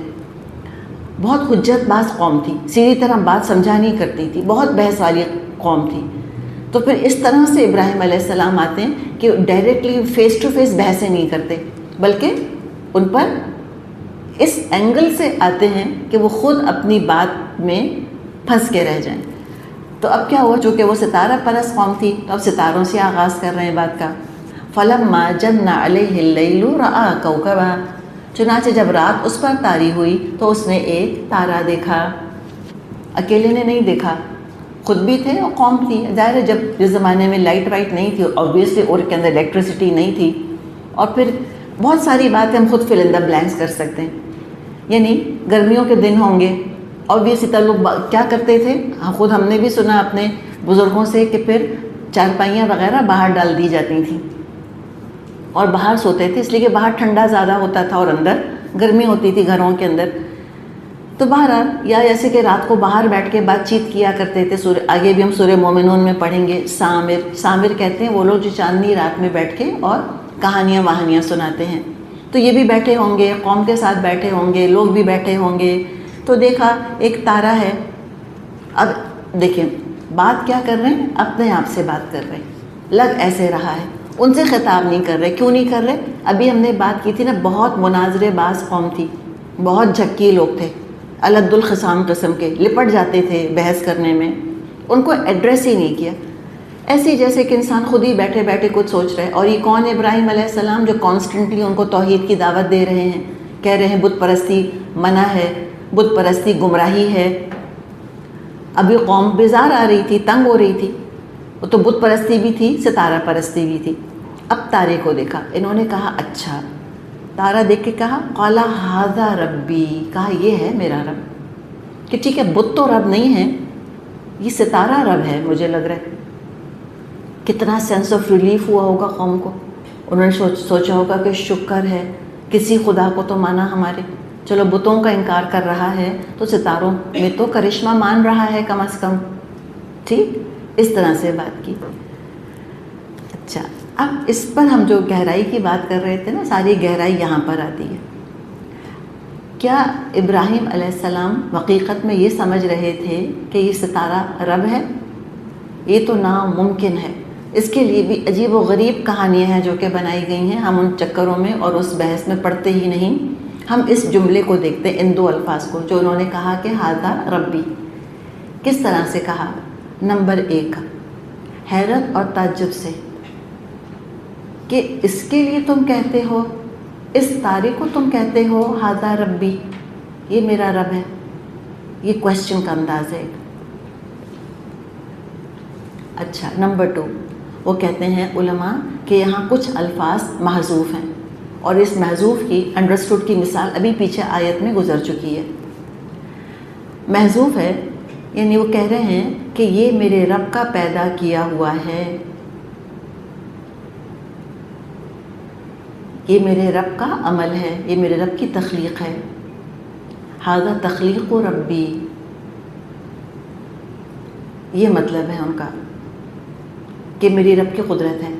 S1: بہت حجت باز قوم تھی، سیدھی طرح بات سمجھا نہیں کرتی تھی، بہت بحث والی قوم تھی. تو پھر اس طرح سے ابراہیم علیہ السلام آتے ہیں کہ ڈائریکٹلی فیس ٹو فیس بحثیں نہیں کرتے، بلکہ ان پر اس اینگل سے آتے ہیں کہ وہ خود اپنی بات میں پھنس کے رہ جائیں. تو اب کیا ہوا، چونکہ وہ ستارہ پرست قوم تھی تو اب ستاروں سے آغاز کر رہے ہیں بات کا. فَلَمَّا جَنَّ عَلَيْهِ اللَّيْلُ رَأَىٰ كَوْكَبًا، چنانچہ جب رات اس پر طاری ہوئی تو اس نے ایک تارا دیکھا. اکیلے نے نہیں دیکھا، خود بھی تھے اور قوم تھی. ظاہر ہے جب جس زمانے میں لائٹ وائٹ نہیں تھی، اوبویسلی اور کے اندر الیکٹریسٹی نہیں تھی، اور پھر بہت ساری باتیں ہم خود فل ان دا بلینکس کر سکتے ہیں. یعنی گرمیوں کے دن ہوں گے، اوبویسلی تب لوگ کیا کرتے تھے، خود ہم نے بھی سنا اپنے بزرگوں سے کہ پھر چارپائیاں وغیرہ باہر ڈال دی جاتی تھیں اور باہر سوتے تھے، اس لیے کہ باہر ٹھنڈا زیادہ ہوتا تھا اور اندر گرمی ہوتی تھی گھروں کے اندر. تو باہر یا ایسے کہ رات کو باہر بیٹھ کے بات چیت کیا کرتے تھے. آگے بھی ہم سورہ مومنون میں پڑھیں گے. سامر کہتے ہیں وہ لوگ جو چاندنی رات میں بیٹھ کے اور کہانیاں وہانیاں سناتے ہیں. تو یہ بھی بیٹھے ہوں گے، قوم کے ساتھ بیٹھے ہوں گے، لوگ بھی بیٹھے ہوں گے. تو دیکھا ایک تارا ہے. اب دیکھیں بات کیا کر رہے ہیں، اپنے آپ سے بات کر رہے ہیں. لگ ایسے رہا ہے، ان سے خطاب نہیں کر رہے. کیوں نہیں کر رہے؟ ابھی ہم نے بات کی تھی نا، بہت مناظرے باز قوم تھی، بہت جھکی لوگ تھے، الد الخصام قسم کے، لپٹ جاتے تھے بحث کرنے میں. ان کو ایڈریس ہی نہیں کیا. ایسے جیسے کہ انسان خود ہی بیٹھے بیٹھے کچھ سوچ رہے. اور یہ کون ابراہیم علیہ السلام جو کانسٹنٹلی ان کو توحید کی دعوت دے رہے ہیں، کہہ رہے ہیں بت پرستی منع ہے، بت پرستی گمراہی ہے. ابھی قوم بیزار آ رہی تھی، تنگ ہو رہی تھی. وہ تو بت پرستی بھی تھی، ستارہ پرستی بھی تھی. اب تارے کو دیکھا، انہوں نے کہا اچھا، تارا دیکھ کے کہا قال ھذا ربی، کہا یہ ہے میرا رب. کہ ٹھیک ہے بت تو رب نہیں ہے، یہ ستارہ رب ہے. مجھے لگ رہا ہے کتنا سینس آف ریلیف ہوا ہوگا قوم کو. انہوں نے سوچا ہوگا کہ شکر ہے کسی خدا کو تو مانا ہمارے، چلو بتوں کا انکار کر رہا ہے تو ستاروں میں تو کرشمہ مان رہا ہے کم از کم. ٹھیک، اس طرح سے بات کی. اچھا، اب اس پر ہم جو گہرائی کی بات کر رہے تھے نا، ساری گہرائی یہاں پر آتی ہے. کیا ابراہیم علیہ السلام حقیقت میں یہ سمجھ رہے تھے کہ یہ ستارہ رب ہے؟ یہ تو ناممکن ہے. اس کے لیے بھی عجیب و غریب کہانیاں ہیں جو کہ بنائی گئی ہیں. ہم ان چکروں میں اور اس بحث میں پڑھتے ہی نہیں. ہم اس جملے کو دیکھتے ہیں، ان دو الفاظ کو جو انہوں نے کہا کہ ھذا ربی. کس طرح سے کہا؟ نمبر 1، حیرت اور تعجب سے کہ اس کے لیے تم کہتے ہو، اس تارے کو تم کہتے ہو ھذا ربی، یہ میرا رب ہے. یہ کوشچن کا انداز ہے. اچھا، نمبر 2، وہ کہتے ہیں علماء کہ یہاں کچھ الفاظ محذوف ہیں. اور اس محذوف کی انڈرسٹوڈ کی مثال ابھی پیچھے آیت میں گزر چکی ہے. محذوف ہے یعنی وہ کہہ رہے ہیں کہ یہ میرے رب کا پیدا کیا ہوا ہے، یہ میرے رب کا عمل ہے، یہ میرے رب کی تخلیق ہے. ھذا تخلیق ربی، یہ مطلب ہے ان کا کہ میری رب کی قدرت ہے.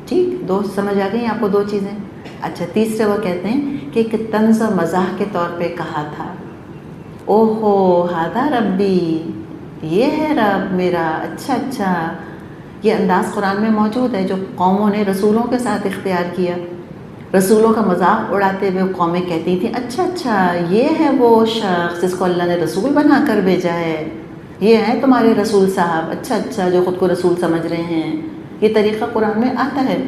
S1: ٹھیک، دو سمجھ آ گئی آپ کو دو چیزیں. اچھا، تیسرے وہ کہتے ہیں کہ ایک طنز و مزاح کے طور پہ کہا تھا، او ہو ھذا ربی، یہ ہے رب میرا. اچھا، یہ انداز قرآن میں موجود ہے جو قوموں نے رسولوں کے ساتھ اختیار کیا. رسولوں کا مذاق اڑاتے ہوئے قومیں کہتی تھیں اچھا یہ ہے وہ شخص جس کو اللہ نے رسول بنا کر بھیجا ہے، یہ ہے تمہارے رسول صاحب. اچھا جو خود کو رسول سمجھ رہے ہیں. یہ طریقہ قرآن میں آتا ہے.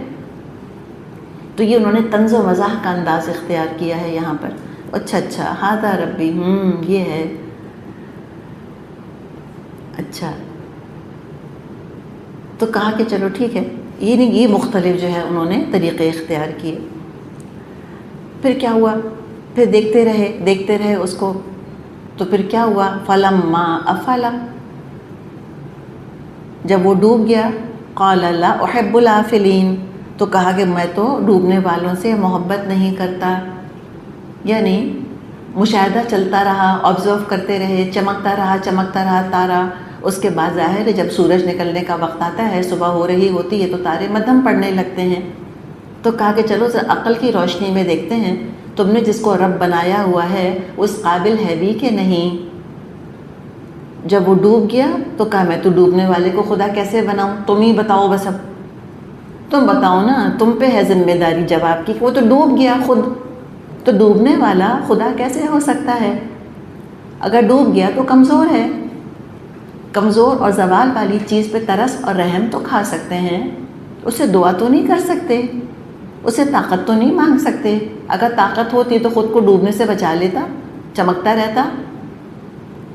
S1: تو یہ انہوں نے طنز و مزاح کا انداز اختیار کیا ہے یہاں پر. اچھا ھذا ربی، یہ ہے. اچھا، تو کہا کہ چلو ٹھیک ہے، یہ مختلف جو ہے انہوں نے طریقے اختیار کیے. پھر کیا ہوا؟ پھر دیکھتے رہے اس کو. تو پھر کیا ہوا؟ فلما افل، جب وہ ڈوب گیا، قال لا احب الافلین، تو کہا کہ میں تو ڈوبنے والوں سے محبت نہیں کرتا. یعنی مشاہدہ چلتا رہا، آبزرو کرتے رہے، چمکتا رہا تارا. اس کے بعد ظاہر ہے جب سورج نکلنے کا وقت آتا ہے، صبح ہو رہی ہوتی ہے تو تارے مدھم پڑنے لگتے ہیں. تو کہا کہ چلو ذرا عقل کی روشنی میں دیکھتے ہیں، تم نے جس کو رب بنایا ہوا ہے اس قابل ہے بھی کہ نہیں. جب وہ ڈوب گیا تو کہا میں تو ڈوبنے والے کو خدا کیسے بناؤں، تم ہی بتاؤ. بس اب تم بتاؤ نا، تم پہ ہے ذمہ داری جواب کی. وہ تو ڈوب گیا خود، تو ڈوبنے والا خدا کیسے ہو سکتا ہے؟ اگر ڈوب گیا تو کمزور ہے. کمزور اور زوال والی چیز پہ ترس اور رحم تو کھا سکتے ہیں، اسے دعا تو نہیں کر سکتے، اسے طاقت تو نہیں مانگ سکتے. اگر طاقت ہوتی تو خود کو ڈوبنے سے بچا لیتا، چمکتا رہتا.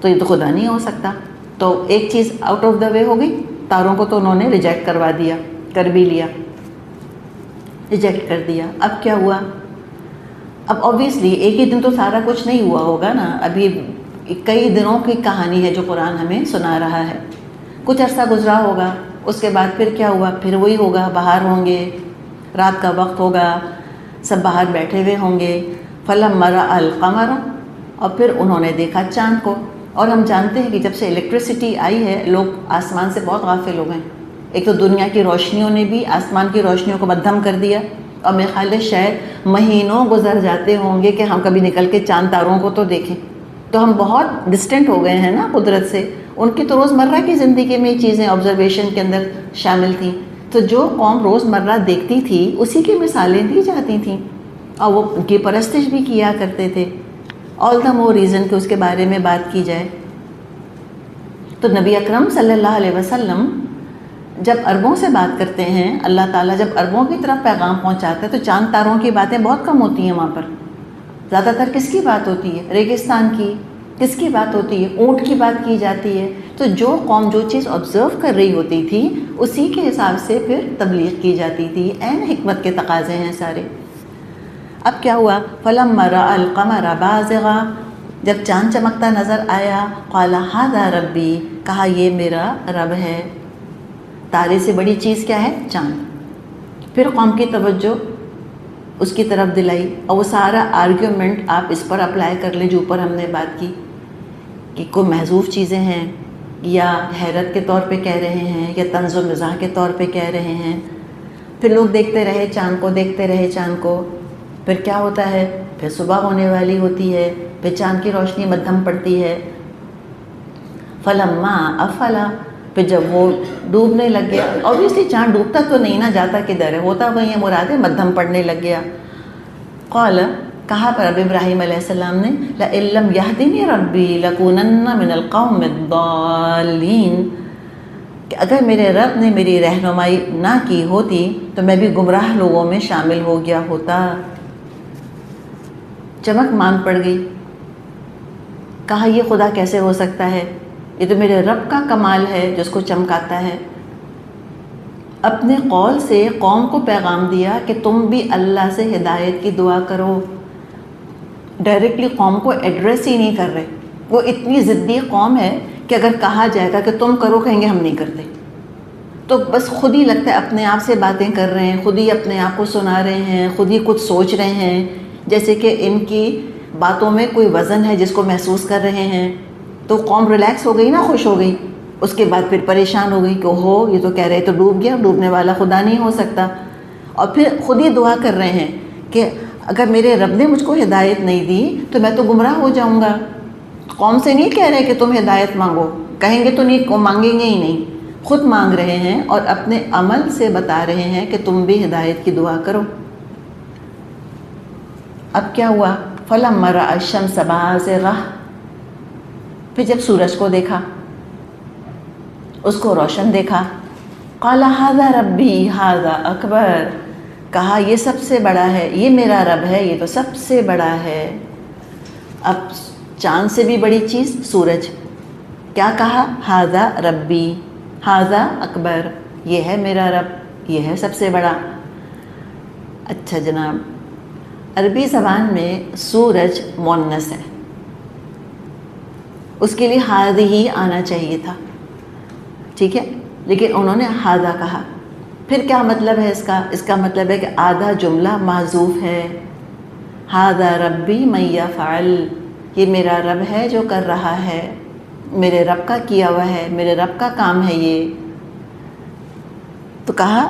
S1: تو یہ تو خدا نہیں ہو سکتا. تو ایک چیز آؤٹ آف دا وے ہو گئی. تاروں کو تو انہوں نے ریجیکٹ کروا دیا، کر بھی لیا، ریجیکٹ کر دیا. اب کیا ہوا؟ اب اوبویسلی ایک ہی دن تو سارا کچھ نہیں ہوا ہوگا نا. ابھی کئی دنوں کی کہانی ہے جو قرآن ہمیں سنا رہا ہے. کچھ عرصہ گزرا ہوگا، اس کے بعد پھر کیا ہوا؟ پھر وہی ہوگا، باہر ہوں گے، رات کا وقت ہوگا، سب باہر بیٹھے ہوئے ہوں گے. فلما رأى القمر، اور پھر انہوں نے دیکھا چاند کو. اور ہم جانتے ہیں کہ جب سے الیکٹریسٹی آئی ہے لوگ آسمان سے بہت غافل ہو گئے. ایک تو دنیا کی روشنیوں نے بھی آسمان کی روشنیوں کو مدھم کر دیا، اور میرے خیال ہے شاید مہینوں گزر جاتے ہوں گے کہ ہم کبھی نکل کے چاند تاروں کو تو دیکھیں. تو ہم بہت ڈسٹینٹ ہو گئے ہیں نا قدرت سے. ان کی تو روزمرہ کی زندگی میں یہ چیزیں آبزرویشن کے اندر شامل تھیں. تو جو قوم روزمرہ دیکھتی تھی اسی کی مثالیں دی جاتی تھیں، اور وہ ان کی پرستش بھی کیا کرتے تھے. آل دا مور ریزن کہ اس کے بارے میں بات کی جائے. تو نبی اکرم صلی اللہ علیہ وسلم جب عربوں سے بات کرتے ہیں، اللہ تعالیٰ جب عربوں کی طرف پیغام پہنچاتا ہے تو چاند تاروں کی باتیں بہت کم ہوتی ہیں وہاں پر. زیادہ تر کس کی بات ہوتی ہے؟ ریگستان کی. کس کی بات ہوتی ہے؟ اونٹ کی بات کی جاتی ہے. تو جو قوم جو چیز آبزرو کر رہی ہوتی تھی اسی کے حساب سے پھر تبلیغ کی جاتی تھی. عین حکمت کے تقاضے ہیں سارے. اب کیا ہوا؟ فلما رأى القمر بازغا، جب چاند چمکتا نظر آیا، قال ھذا ربی، کہا یہ میرا رب ہے. تارے سے بڑی چیز کیا ہے؟ چاند. پھر قوم کی توجہ اس کی طرف دلائی، اور وہ سارا آرگیومنٹ آپ اس پر اپلائی کر لیں جو اوپر ہم نے بات کی کہ کوئی محذوف چیزیں ہیں، یا حیرت کے طور پہ کہہ رہے ہیں، یا طنز و مزاح کے طور پہ کہہ رہے ہیں. پھر لوگ دیکھتے رہے چاند کو، دیکھتے رہے چاند کو. پھر کیا ہوتا ہے؟ پھر صبح ہونے والی ہوتی ہے، پھر چاند کی روشنی مدھم پڑتی ہے. فلما افلا، پھر جب وہ ڈوبنے لگ گیا، اوبیسلی چاند ڈوبتا تو نہیں نہ جاتا کدھر ہے، ہوتا وہی ہے، مراد ہے مدھم پڑنے لگ گیا. قال، کہا پر اب ابراہیم علیہ السلام نے، لئن لم یہدنی ربی لکونن من القوم الضالین، کہ اگر میرے رب نے میری رہنمائی نہ کی ہوتی تو میں بھی گمراہ لوگوں میں شامل ہو گیا ہوتا. چمک مان پڑ گئی. کہا یہ خدا کیسے ہو سکتا ہے؟ یہ تو میرے رب کا کمال ہے جو اس کو چمکاتا ہے. اپنے قول سے قوم کو پیغام دیا کہ تم بھی اللہ سے ہدایت کی دعا کرو. ڈائریکٹلی قوم کو ایڈریس ہی نہیں کر رہے. وہ اتنی ضدی قوم ہے کہ اگر کہا جائے گا کہ تم کرو، کہیں گے ہم نہیں کرتے. تو بس خود ہی لگتا ہے اپنے آپ سے باتیں کر رہے ہیں، خود ہی اپنے آپ کو سنا رہے ہیں، خود ہی کچھ سوچ رہے ہیں، جیسے کہ ان کی باتوں میں کوئی وزن ہے جس کو محسوس کر رہے ہیں. تو قوم ریلیکس ہو گئی نا، خوش ہو گئی. اس کے بعد پھر پریشان ہو گئی کہ اوہو یہ تو کہہ رہے تو ڈوب گیا، ڈوبنے والا خدا نہیں ہو سکتا. اور پھر خود ہی دعا کر رہے ہیں کہ اگر میرے رب نے مجھ کو ہدایت نہیں دی تو میں تو گمراہ ہو جاؤں گا. قوم سے نہیں کہہ رہے کہ تم ہدایت مانگو، کہیں گے تو نہیں، مانگیں گے ہی نہیں. خود مانگ رہے ہیں اور اپنے عمل سے بتا رہے ہیں کہ تم بھی ہدایت کی دعا کرو. اب کیا ہوا؟ فَلَمَّا رَأَى الشَّمْسَ بَازِغَةً، پھر جب سورج کو دیکھا، اس کو روشن دیکھا، قَالَ هَذَا رَبِّي هَذَا أَكْبَرُ، کہا یہ سب سے بڑا ہے، یہ میرا رب ہے، یہ تو سب سے بڑا ہے. اب چاند سے بھی بڑی چیز سورج. کیا کہا؟ ہاذا ربی، ہاذا اکبر، یہ ہے میرا رب، یہ ہے سب سے بڑا. اچھا جناب، عربی زبان میں سورج مؤنث ہے، اس کے لیے ہذہ آنا چاہیے تھا، ٹھیک ہے، لیکن انہوں نے ہاذا کہا. پھر کیا مطلب ہے اس کا؟ اس کا مطلب ہے کہ آدھا جملہ معذوف ہے. ہاذا ربی من یفعل، یہ میرا رب ہے جو کر رہا ہے، میرے رب کا کیا ہوا ہے، میرے رب کا کام ہے یہ. تو کہا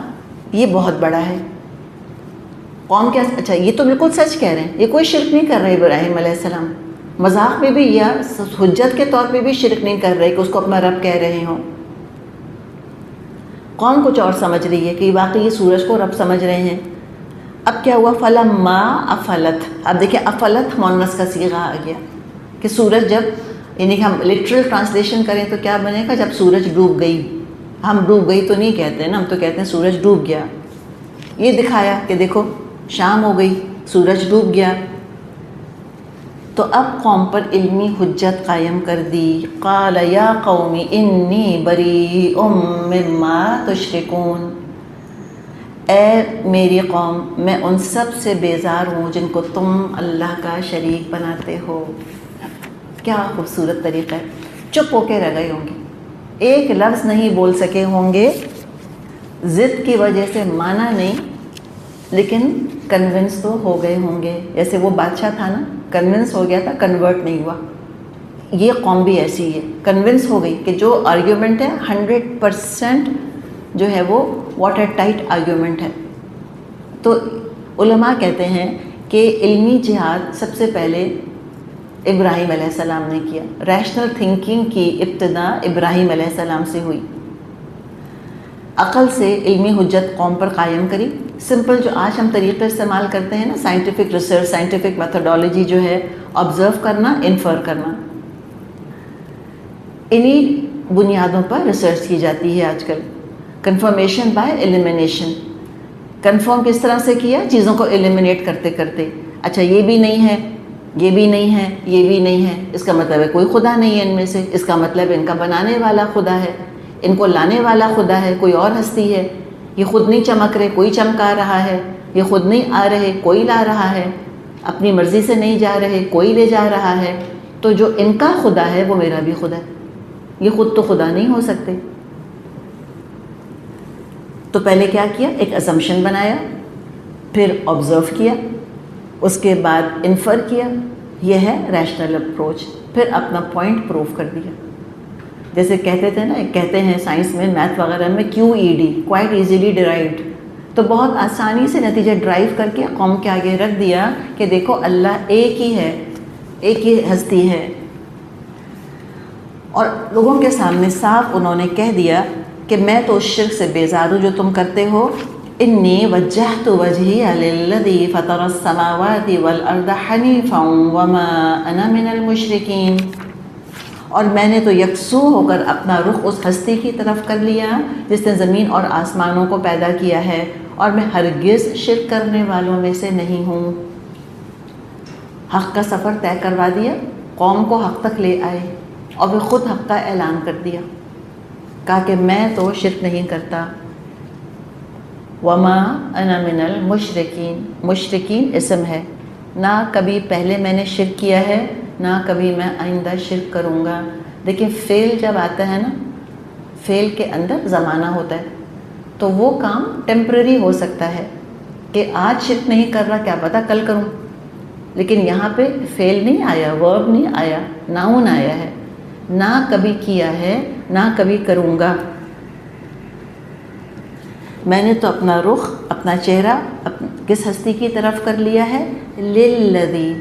S1: یہ بہت بڑا ہے. قوم کیا؟ اچھا یہ تو بالکل سچ کہہ رہے ہیں، یہ کوئی شرک نہیں کر رہے ابراہیم علیہ السلام، مذاق میں بھی یا حجت کے طور پہ بھی شرک نہیں کر رہے کہ اس کو اپنا رب کہہ رہے ہوں. قوم کچھ اور سمجھ رہی ہے کہ واقعی یہ سورج کو رب سمجھ رہے ہیں. اب کیا ہوا؟ فَلَمَّا أَفَلَتْ، اب دیکھیں افلت مؤنث کا صیغہ آ گیا کہ سورج جب، یعنی ہم لٹرل ٹرانسلیشن کریں تو کیا بنے گا؟ جب سورج ڈوب گئی. ہم ڈوب گئی تو نہیں کہتے ہیں نا، ہم تو کہتے ہیں سورج ڈوب گیا. یہ دکھایا کہ دیکھو شام ہو گئی، سورج ڈوب گیا. تو اب قوم پر علمی حجت قائم کر دی. قال یا قوم انی بریء مما تشرکون، اے میری قوم میں ان سب سے بیزار ہوں جن کو تم اللہ کا شریک بناتے ہو. کیا خوبصورت طریقہ ہے. چپ ہو کے رہ گئے ہوں گے، ایک لفظ نہیں بول سکے ہوں گے، ضد کی وجہ سے مانا نہیں، لیکن کنونس تو ہو گئے ہوں گے. جیسے وہ بادشاہ تھا نا، کنونس ہو گیا تھا، کنورٹ نہیں ہوا. یہ قوم بھی ایسی ہے، کنونس ہو گئی کہ جو آرگیومنٹ ہے 100% جو ہے وہ واٹر ٹائٹ آرگیومنٹ ہے. تو علماء کہتے ہیں کہ علمی جہاد سب سے پہلے ابراہیم علیہ السلام نے کیا. ریشنل تھنکنگ کی ابتدا ابراہیم علیہ السلام سے ہوئی. عقل سے علمی حجت قوم پر قائم کری. سمپل جو آج ہم طریقے استعمال کرتے ہیں نا، سائنٹیفک ریسرچ، سائنٹیفک میتھڈالوجی جو ہے، آبزرو کرنا، انفر کرنا، انہی بنیادوں پر ریسرچ کی جاتی ہے آج کل. Confirmation by elimination. کنفرم کس طرح سے کیا؟ چیزوں کو ایلیمینیٹ کرتے کرتے. اچھا یہ بھی نہیں ہے، یہ بھی نہیں ہے، یہ بھی نہیں ہے، اس کا مطلب ہے کوئی خدا نہیں ہے ان میں سے. اس کا مطلب ان کا بنانے والا خدا ہے، ان کو لانے والا خدا ہے، کوئی اور ہستی ہے. یہ خود نہیں چمک رہے، کوئی چمکا رہا ہے. یہ خود نہیں آ رہے، کوئی لا رہا ہے. اپنی مرضی سے نہیں جا رہے، کوئی لے جا رہا ہے. تو جو ان کا خدا ہے وہ میرا بھی خدا ہے. یہ خود تو خدا نہیں ہو سکتے. تو پہلے کیا کیا؟ ایک اسمپشن بنایا، پھر آبزرو کیا، اس کے بعد انفر کیا. یہ ہے ریشنل اپروچ. پھر اپنا پوائنٹ پروف کر دیا. جیسے کہتے تھے نا، کہتے ہیں سائنس میں، میتھ وغیرہ میں، QED، کوائٹ ایزیلی ڈرائیوڈ. تو بہت آسانی سے نتیجہ ڈرائیو کر کے قوم کے آگے رکھ دیا کہ دیکھو اللہ ایک ہی ہے، ایک ہی ہستی ہے. اور لوگوں کے سامنے صاف انہوں نے کہہ دیا کہ میں تو اس شرک سے بیزار ہوں جو تم کرتے ہو. انی وجہت وجہی للذی فطر السماوات والارض حنیفا وما انا من المشرکین. اور میں نے تو یکسو ہو کر اپنا رخ اس ہستی کی طرف کر لیا جس نے زمین اور آسمانوں کو پیدا کیا ہے، اور میں ہرگز شرک کرنے والوں میں سے نہیں ہوں. حق کا سفر طے کروا دیا، قوم کو حق تک لے آئے، اور پھر خود حق کا اعلان کر دیا. کہا کہ میں تو شرک نہیں کرتا. وما انا من المشرکین، مشرکین اسم ہے، نہ کبھی پہلے میں نے شرک کیا ہے نہ کبھی میں آئندہ شرک کروں گا۔ لیکن فعل جب آتا ہے نا، فعل کے اندر زمانہ ہوتا ہے، تو وہ کام ٹیمپرری ہو سکتا ہے کہ آج شرک نہیں کر رہا، کیا پتہ کل کروں، لیکن یہاں پہ فعل نہیں آیا، ورب نہیں آیا، ناؤن آیا ہے، نہ کبھی کیا ہے نہ کبھی کروں گا۔ میں نے تو اپنا رخ، اپنا چہرہ کس ہستی کی طرف کر لیا ہے؟ للذی،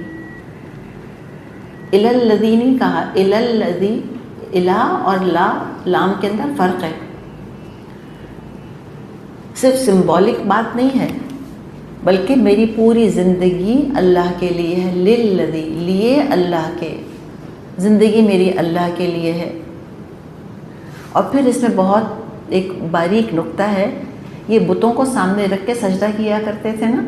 S1: الذی نہیں کہا، الذی، الہ اور لا، لام کے اندر فرق ہے، صرف سمبولک بات نہیں ہے بلکہ میری پوری زندگی اللہ کے لیے ہے، للذی، لیے اللہ کے، زندگی میری اللہ کے لیے ہے۔ اور پھر اس میں بہت ایک باریک نقطہ ہے، یہ بتوں کو سامنے رکھ کے سجدہ کیا کرتے تھے نا،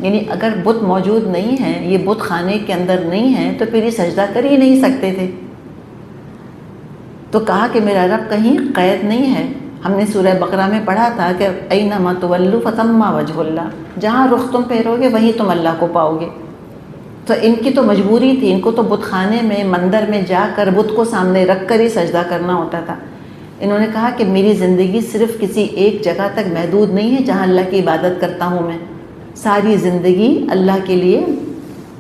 S1: یعنی اگر بت موجود نہیں ہیں، یہ بت خانے کے اندر نہیں ہیں تو پھر یہ سجدہ کر ہی نہیں سکتے تھے۔ تو کہا کہ میرا رب کہیں قید نہیں ہے۔ ہم نے سورہ بقرہ میں پڑھا تھا کہ اینما تولوا فثم وجہ اللہ، جہاں رخ تم پھیرو گے وہیں تم اللہ کو پاؤ گے۔ تو ان کی تو مجبوری تھی، ان کو تو بت خانے میں، مندر میں جا کر بت کو سامنے رکھ کر ہی سجدہ کرنا ہوتا تھا۔ انہوں نے کہا کہ میری زندگی صرف کسی ایک جگہ تک محدود نہیں ہے جہاں اللہ کی عبادت کرتا ہوں، میں ساری زندگی اللہ کے لیے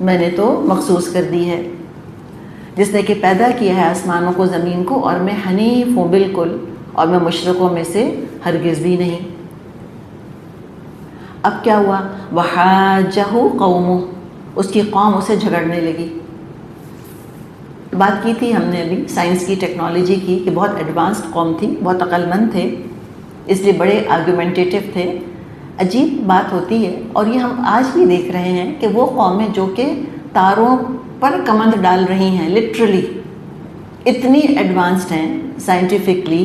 S1: میں نے تو مخصوص کر دی ہے، جس نے کہ پیدا کیا ہے آسمانوں کو، زمین کو، اور میں حنیف ہوں بالکل، اور میں مشرکوں میں سے ہرگز بھی نہیں۔ اب کیا ہوا؟ وحاجہ قومہ، اس کی قوم اسے جھگڑنے لگی۔ بات کی تھی ہم نے ابھی سائنس کی، ٹیکنالوجی کی، کہ بہت ایڈوانسڈ قوم تھی، بہت عقل مند تھے، اس لیے بڑے آرگومنٹیٹیو تھے۔ عجیب بات ہوتی ہے، اور یہ ہم آج بھی دیکھ رہے ہیں کہ وہ قومیں جو کہ تاروں پر کمند ڈال رہی ہیں، لٹرلی اتنی ایڈوانسڈ ہیں سائنٹیفکلی،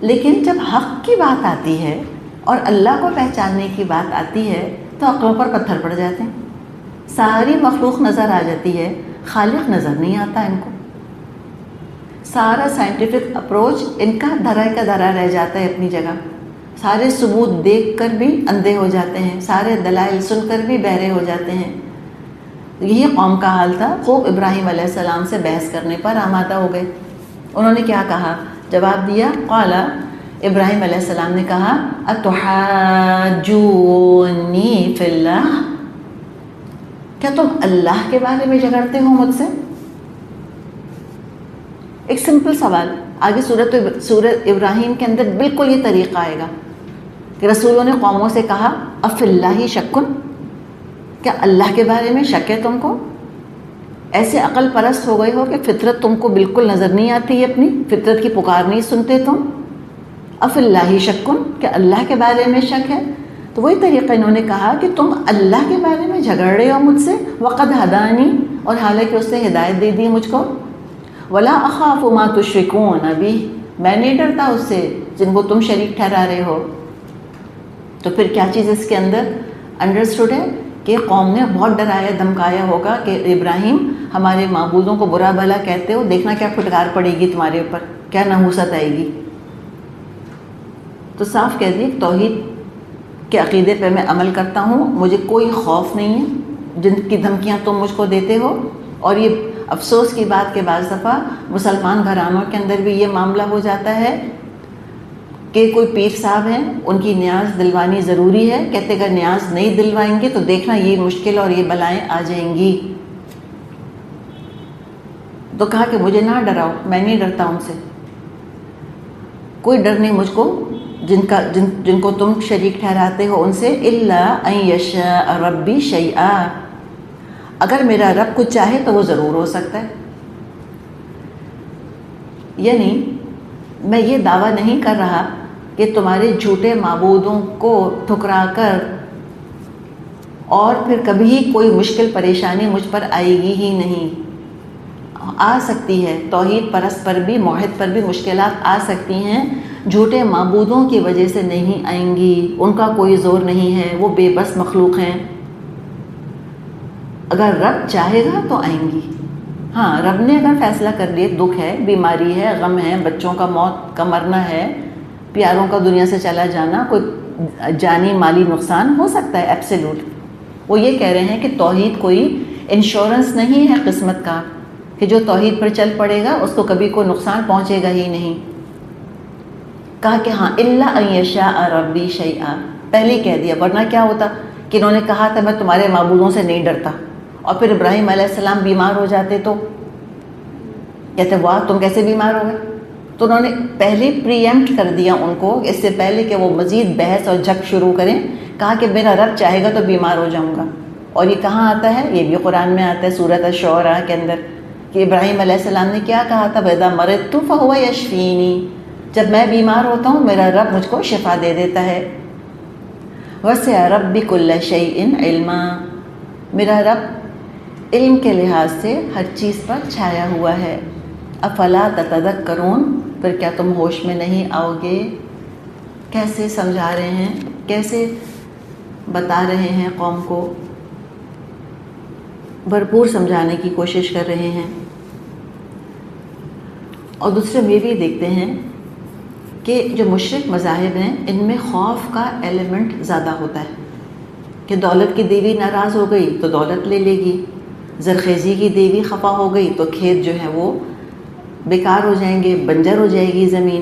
S1: لیکن جب حق کی بات آتی ہے اور اللہ کو پہچاننے کی بات آتی ہے تو عقلوں پر پتھر پڑ جاتے ہیں۔ ساری مخلوق نظر آ جاتی ہے، خالق نظر نہیں آتا ان کو۔ سارا سائنٹیفک اپروچ ان کا دھرا کا دھرا رہ جاتا ہے اپنی جگہ، سارے ثبوت دیکھ کر بھی اندھے ہو جاتے ہیں، سارے دلائل سن کر بھی بہرے ہو جاتے ہیں۔ یہی قوم کا حال تھا۔ خوب ابراہیم علیہ السلام سے بحث کرنے پر آمادہ ہو گئے۔ انہوں نے کیا کہا؟ جواب دیا، قال، ابراہیم علیہ السلام نے کہا، اتحاجونی فی اللہ، کیا تم اللہ کے بارے میں جھگڑتے ہو مجھ سے؟ ایک سمپل سوال، آگے سورۃ ابراہیم کے اندر بالکل یہ طریقہ آئے گا کہ رسولوں نے قوموں سے کہا، افی اللہ شکن، کیا اللہ کے بارے میں شک ہے تم کو؟ ایسے عقل پرست ہو گئے ہو کہ فطرت تم کو بالکل نظر نہیں آتی ہے، اپنی فطرت کی پکار نہیں سنتے تم؟ افی اللہ شکن، کیا اللہ کے بارے میں شک ہے؟ تو وہی طریقہ انہوں نے کہا کہ تم اللہ کے بارے میں جھگڑ رہے ہو مجھ سے، وقد ہدانی، اور حالانکہ اس نے ہدایت دے دی مجھ کو، ولا اخاف ما تشرکون ابھی، میں نہیں ڈرتا اس سے جن کو تم شریک ٹھہرا رہے ہو۔ تو پھر کیا چیز اس کے اندر انڈرسٹوڈ ہے کہ قوم نے بہت ڈرایا دھمکایا ہوگا کہ ابراہیم ہمارے معبودوں کو برا بھلا کہتے ہو، دیکھنا کیا پھٹکار پڑے گی تمہارے اوپر، کیا نحوست آئے گی۔ تو صاف کہہ دیے توحید کے عقیدے پہ میں عمل کرتا ہوں، مجھے کوئی خوف نہیں ہے جن کی دھمکیاں تم مجھ کو دیتے ہو۔ اور یہ افسوس کی بات کہ بعض دفعہ مسلمان گھرانوں کے اندر بھی یہ معاملہ ہو جاتا ہے کہ کوئی پیر صاحب ہیں، ان کی نیاز دلوانی ضروری ہے، کہتے اگر نیاز نہیں دلوائیں گے تو دیکھنا یہ مشکل اور یہ بلائیں آ جائیں گی۔ تو کہا کہ مجھے نہ ڈراؤ، میں نہیں ڈرتا ان سے، کوئی ڈر نہیں مجھ کو جن کو تم شریک ٹھہراتے ہو ان سے، الا ان یشاء ربی شیئا، اگر میرا رب کچھ چاہے تو وہ ضرور ہو سکتا ہے۔ یعنی میں یہ دعویٰ نہیں کر رہا کہ تمہارے جھوٹے معبودوں کو ٹھکرا کر اور پھر کبھی کوئی مشکل پریشانی مجھ پر آئے گی ہی نہیں، آ سکتی ہے، توحید پرست پر بھی، موحد پر بھی مشکلات آ سکتی ہیں، جھوٹے معبودوں کی وجہ سے نہیں آئیں گی، ان کا کوئی زور نہیں ہے، وہ بے بس مخلوق ہیں، اگر رب چاہے گا تو آئیں گی۔ ہاں، رب نے اگر فیصلہ کر لیا، دکھ ہے، بیماری ہے، غم ہے، بچوں کا موت کا مرنا ہے، پیاروں کا دنیا سے چلا جانا، کوئی جانی مالی نقصان ہو سکتا ہے ایبسلیوٹ. وہ یہ کہہ رہے ہیں کہ توحید کوئی انشورنس نہیں ہے قسمت کا کہ جو توحید پر چل پڑے گا اس کو کبھی کوئی نقصان پہنچے گا ہی نہیں. کہا کہ ہاں الا ان یشاء ربی شیئا، پہلے ہی کہہ دیا، ورنہ کیا ہوتا کہ انہوں نے کہا تھا میں تمہارے معبودوں سے نہیں ڈرتا، اور پھر ابراہیم علیہ السلام بیمار ہو جاتے تو کہتے واہ تم کیسے بیمار ہو گئے. تو انہوں نے پہلے پری ایمپٹ کر دیا ان کو، اس سے پہلے کہ وہ مزید بحث اور جھک شروع کریں. کہا کہ میرا رب چاہے گا تو بیمار ہو جاؤں گا. اور یہ کہاں آتا ہے؟ یہ بھی قرآن میں آتا ہے سورۃ الشعراء کے اندر کہ ابراہیم علیہ السلام نے کیا کہا تھا، وَإِذَا مَرِضْتُ فَهُوَ يَشْفِينِ، جب میں بیمار ہوتا ہوں میرا رب مجھ کو شفا دے دیتا ہے. وَسِعَ رَبِّ كُلَّ شَيْءٍ عِلْمًا، میرا رب علم کے لحاظ سے ہر چیز پر چھایا ہوا ہے. افلا تتذکرون، پھر کیا تم ہوش میں نہیں آؤ گے؟ کیسے سمجھا رہے ہیں، کیسے بتا رہے ہیں قوم کو، بھرپور سمجھانے کی کوشش کر رہے ہیں. اور دوسرے میں بھی دیکھتے ہیں کہ جو مشرک مذاہب ہیں ان میں خوف کا ایلیمنٹ زیادہ ہوتا ہے کہ دولت کی دیوی ناراض ہو گئی تو دولت لے لے گی، زرخیزی کی دیوی خفا ہو گئی تو کھیت جو ہے وہ بیکار ہو جائیں گے، بنجر ہو جائے گی زمین.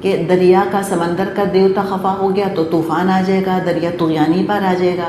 S1: کہ دریا کا سمندر کا دیوتا خفا ہو گیا تو طوفان آ جائے گا، دریا طغیانی پر آ جائے گا.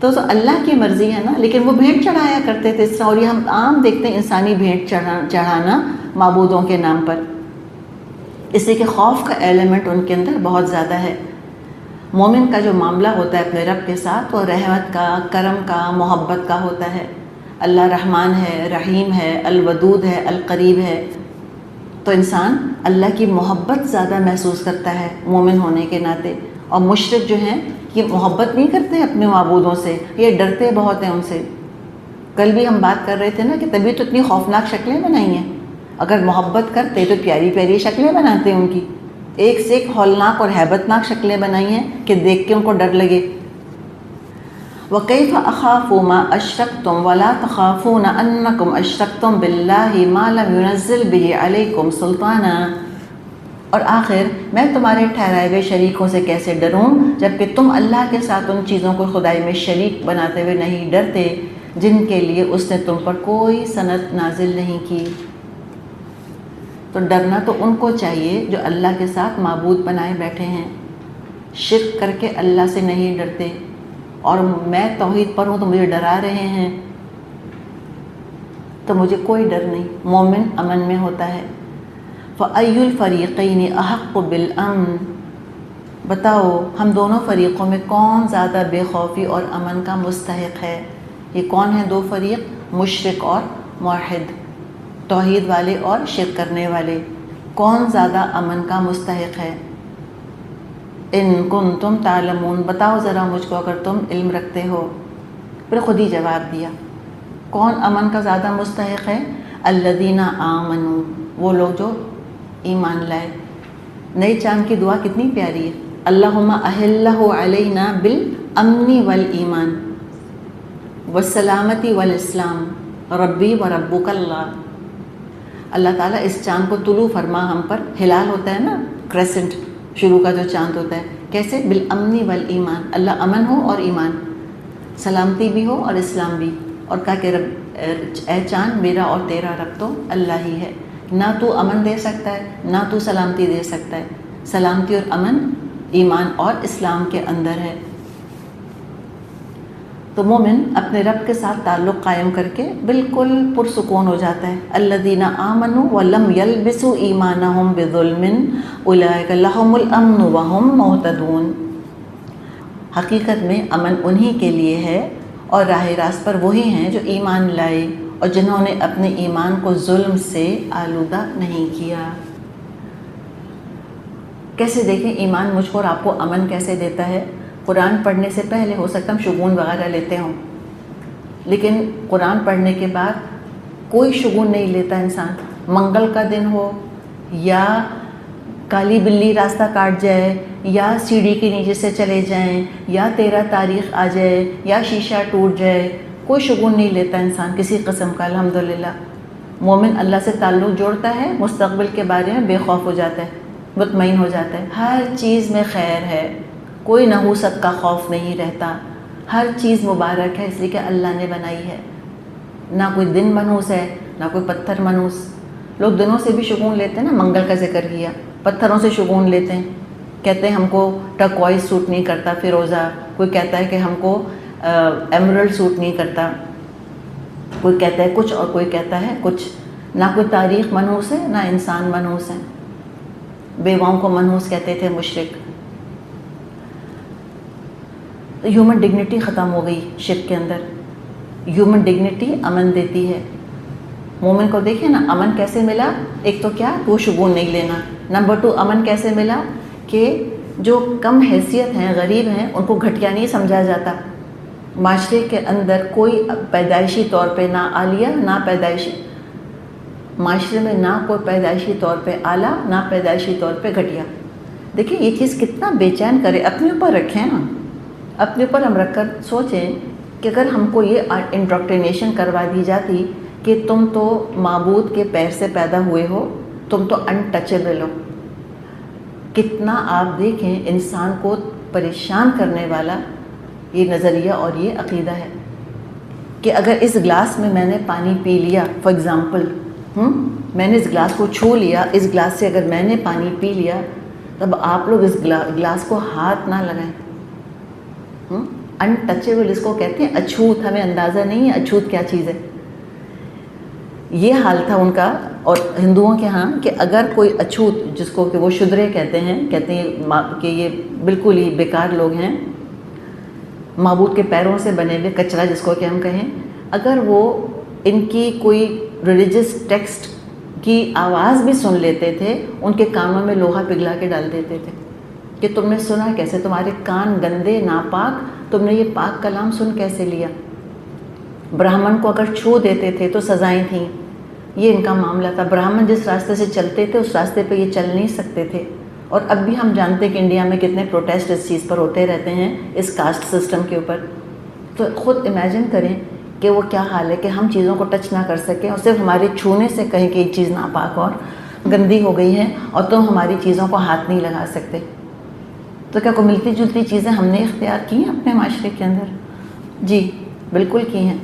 S1: تو اللہ کی مرضی ہے نا، لیکن وہ بھینٹ چڑھایا کرتے تھے اس طرح. اور یہ ہم عام دیکھتے ہیں انسانی بھینٹ چڑھانا معبودوں کے نام پر، اس لیے کہ خوف کا ایلیمنٹ ان کے اندر بہت زیادہ ہے. مومن کا جو معاملہ ہوتا ہے اپنے رب کے ساتھ وہ رحمت کا، کرم کا، محبت کا ہوتا ہے. اللہ رحمان ہے، رحیم ہے، الودود ہے، القریب ہے. تو انسان اللہ کی محبت زیادہ محسوس کرتا ہے مومن ہونے کے ناطے. اور مشرک جو ہیں یہ محبت نہیں کرتے اپنے معبودوں سے، یہ ڈرتے بہت ہیں ان سے. کل بھی ہم بات کر رہے تھے نا کہ تبھی تو اتنی خوفناک شکلیں بنائی ہیں. اگر محبت کرتے تو پیاری پیاری شکلیں بناتے ان کی، ایک سے ایک ہولناک اور ہیبت ناک شکلیں بنائی ہیں کہ دیکھ کے ان کو ڈر لگے. وَكَيْفَ أَخَافُ مَا أَشْرَكْتُمْ وَلَا تَخَافُونَ أَنَّكُمْ أَشْرَكْتُمْ بِاللَّهِ مَا لَمْ يُنَزِّلْ بِهِ عَلَيْكُمْ سُلْطَانًا، اور آخر میں تمہارے ٹھہرائے ہوئے شریکوں سے کیسے ڈروں جبکہ تم اللہ کے ساتھ ان چیزوں کو خدائی میں شریک بناتے ہوئے نہیں ڈرتے جن کے لیے اس نے تم پر کوئی سند نازل نہیں کی. تو ڈرنا تو ان کو چاہیے جو اللہ کے ساتھ معبود بنائے بیٹھے ہیں، شرک کر کے اللہ سے نہیں ڈرتے. اور میں توحید پر ہوں تو مجھے ڈرا رہے ہیں تو مجھے کوئی ڈر نہیں. مومن امن میں ہوتا ہے. فَأَيُّ الْفَرِيقَيْنِ أَحَقُّ بِالْأَمْنِ، بتاؤ ہم دونوں فریقوں میں کون زیادہ بے خوفی اور امن کا مستحق ہے. یہ کون ہیں دو فریق؟ مشرک اور موحد، توحید والے اور شرک کرنے والے. کون زیادہ امن کا مستحق ہے؟ ان کنتم تعلمون، بتاؤ ذرا مجھ کو اگر تم علم رکھتے ہو. پھر خود ہی جواب دیا کون امن کا زیادہ مستحق ہے؟ الذین آمنوا، وہ لوگ جو ایمان لائے. نئی چاند کی دعا کتنی پیاری ہے، اللہم احلہ علینا بالامن والایمان والسلامتی والاسلام ربی و ربک اللہ. اللہ تعالیٰ اس چاند کو طلوع فرما ہم پر. ہلال ہوتا ہے نا، کریسنٹ شروع کا جو چاند ہوتا ہے، کیسے؟ بالامن والایمان، اللہ امن ہو اور ایمان، سلامتی بھی ہو اور اسلام بھی. اور کہا کہ رب اے چاند میرا اور تیرا رب تو اللہ ہی ہے، نہ تو امن دے سکتا ہے نہ تو سلامتی دے سکتا ہے. سلامتی اور امن ایمان اور اسلام کے اندر ہے. تو مومن اپنے رب کے ساتھ تعلق قائم کر کے بالکل پرسکون ہو جاتا ہے. الذین آمنوا ولم یلبسوا ایمانہم بظلم اولئک لہم الامن وہم مہتدون. حقیقت میں امن انہی کے لیے ہے اور راہ راست پر وہی ہیں جو ایمان لائے اور جنہوں نے اپنے ایمان کو ظلم سے آلودہ نہیں کیا. کیسے دیکھیں ایمان مجھ کو اور آپ کو امن کیسے دیتا ہے. قرآن پڑھنے سے پہلے ہو سکتا ہم شگون وغیرہ لیتے ہوں، لیکن قرآن پڑھنے کے بعد کوئی شگون نہیں لیتا انسان. منگل کا دن ہو یا کالی بلی راستہ کاٹ جائے، یا سیڑھی کے نیچے سے چلے جائیں، یا 13 تاریخ آ جائے، یا شیشہ ٹوٹ جائے، کوئی شگون نہیں لیتا انسان کسی قسم کا. الحمدللہ مومن اللہ سے تعلق جوڑتا ہے، مستقبل کے بارے میں بے خوف ہو جاتا ہے، مطمئن ہو جاتا ہے. ہر چیز میں خیر ہے، کوئی نحوست کا خوف نہیں رہتا، ہر چیز مبارک ہے اس لیے کہ اللہ نے بنائی ہے. نہ کوئی دن منحوس ہے، نہ کوئی پتھر منحوس. لوگ دنوں سے بھی شگون لیتے ہیں نا، منگل کا ذکر کیا، پتھروں سے شگون لیتے ہیں، کہتے ہیں ہم کو ٹرکوائز سوٹ نہیں کرتا فیروزہ، کوئی کہتا ہے کہ ہم کو ایمرلڈ سوٹ نہیں کرتا، کوئی کہتا ہے کچھ اور کوئی کہتا ہے کچھ. نہ کوئی تاریخ منحوس ہے، نہ انسان منحوس ہے. بیواؤں کو منحوس کہتے تھے مشرک. ہیومن ڈگنیٹی ختم ہو گئی شرک کے اندر. ہیومن ڈگنیٹی امن دیتی ہے. مومن کو دیکھیں نا، امن کیسے ملا؟ ایک تو کیا، وہ شگون نہیں لینا. نمبر 2 امن کیسے ملا کہ جو کم حیثیت ہیں، غریب ہیں، ان کو گھٹیا نہیں سمجھا جاتا. معاشرے کے اندر کوئی پیدائشی طور پہ نہ عالیہ نہ پیدائشی، معاشرے میں نہ کوئی پیدائشی طور پہ اعلیٰ نہ پیدائشی طور پہ گھٹیا. دیکھیں یہ چیز کتنا بے چین کرے. اپنے اوپر رکھیں نا، اپنے اوپر ہم رکھ کر سوچیں کہ اگر ہم کو یہ انڈوکٹرینیشن کروا دی جاتی کہ تم تو معبود کے پیر سے پیدا ہوئے ہو، تم تو انٹچیبل ہو. کتنا آپ دیکھیں انسان کو پریشان کرنے والا یہ نظریہ اور یہ عقیدہ ہے کہ اگر اس گلاس میں میں نے پانی پی لیا، فار ایگزامپل میں نے اس گلاس کو چھو لیا، اس گلاس سے اگر میں نے پانی پی لیا، تب آپ لوگ اس گلاس کو ہاتھ نہ لگائیں. انٹچیبل اس کو کہتے ہیں، اچھوت. ہمیں اندازہ نہیں ہے اچھوت کیا چیز ہے. یہ حال تھا ان کا اور ہندوؤں کے ہاں کہ اگر کوئی اچھوت، جس کو کہ وہ شدرے کہتے ہیں کہ یہ بالکل ہی بیکار لوگ ہیں، معبود کے پیروں سے بنے ہوئے کچرا جس کو کہ ہم کہیں، اگر وہ ان کی کوئی ریلیجس ٹیکسٹ کی آواز بھی سن لیتے تھے، ان کے کانوں میں لوہا پگھلا کے ڈال دیتے تھے کہ تم نے سنا کیسے، تمہارے کان گندے ناپاک، تم نے یہ پاک کلام سن کیسے لیا. براہمن کو اگر چھو دیتے تھے تو سزائیں تھیں. یہ ان کا معاملہ تھا. براہمن جس راستے سے چلتے تھے اس راستے پہ یہ چل نہیں سکتے تھے. اور اب بھی ہم جانتے ہیں کہ انڈیا میں کتنے پروٹیسٹ اس چیز پر ہوتے رہتے ہیں، اس کاسٹ سسٹم کے اوپر. تو خود امیجن کریں کہ وہ کیا حال ہے کہ ہم چیزوں کو ٹچ نہ کر سکیں اور صرف ہمارے چھونے سے کہیں کہ یہ چیز ناپاک اور گندی ہو گئی ہے اور تم ہماری چیزوں کو ہاتھ نہیں لگا سکتے. تو کیا کوئی ملتی جلتی چیزیں ہم نے اختیار کی ہیں اپنے معاشرے کے اندر؟ جی بالکل کی ہیں.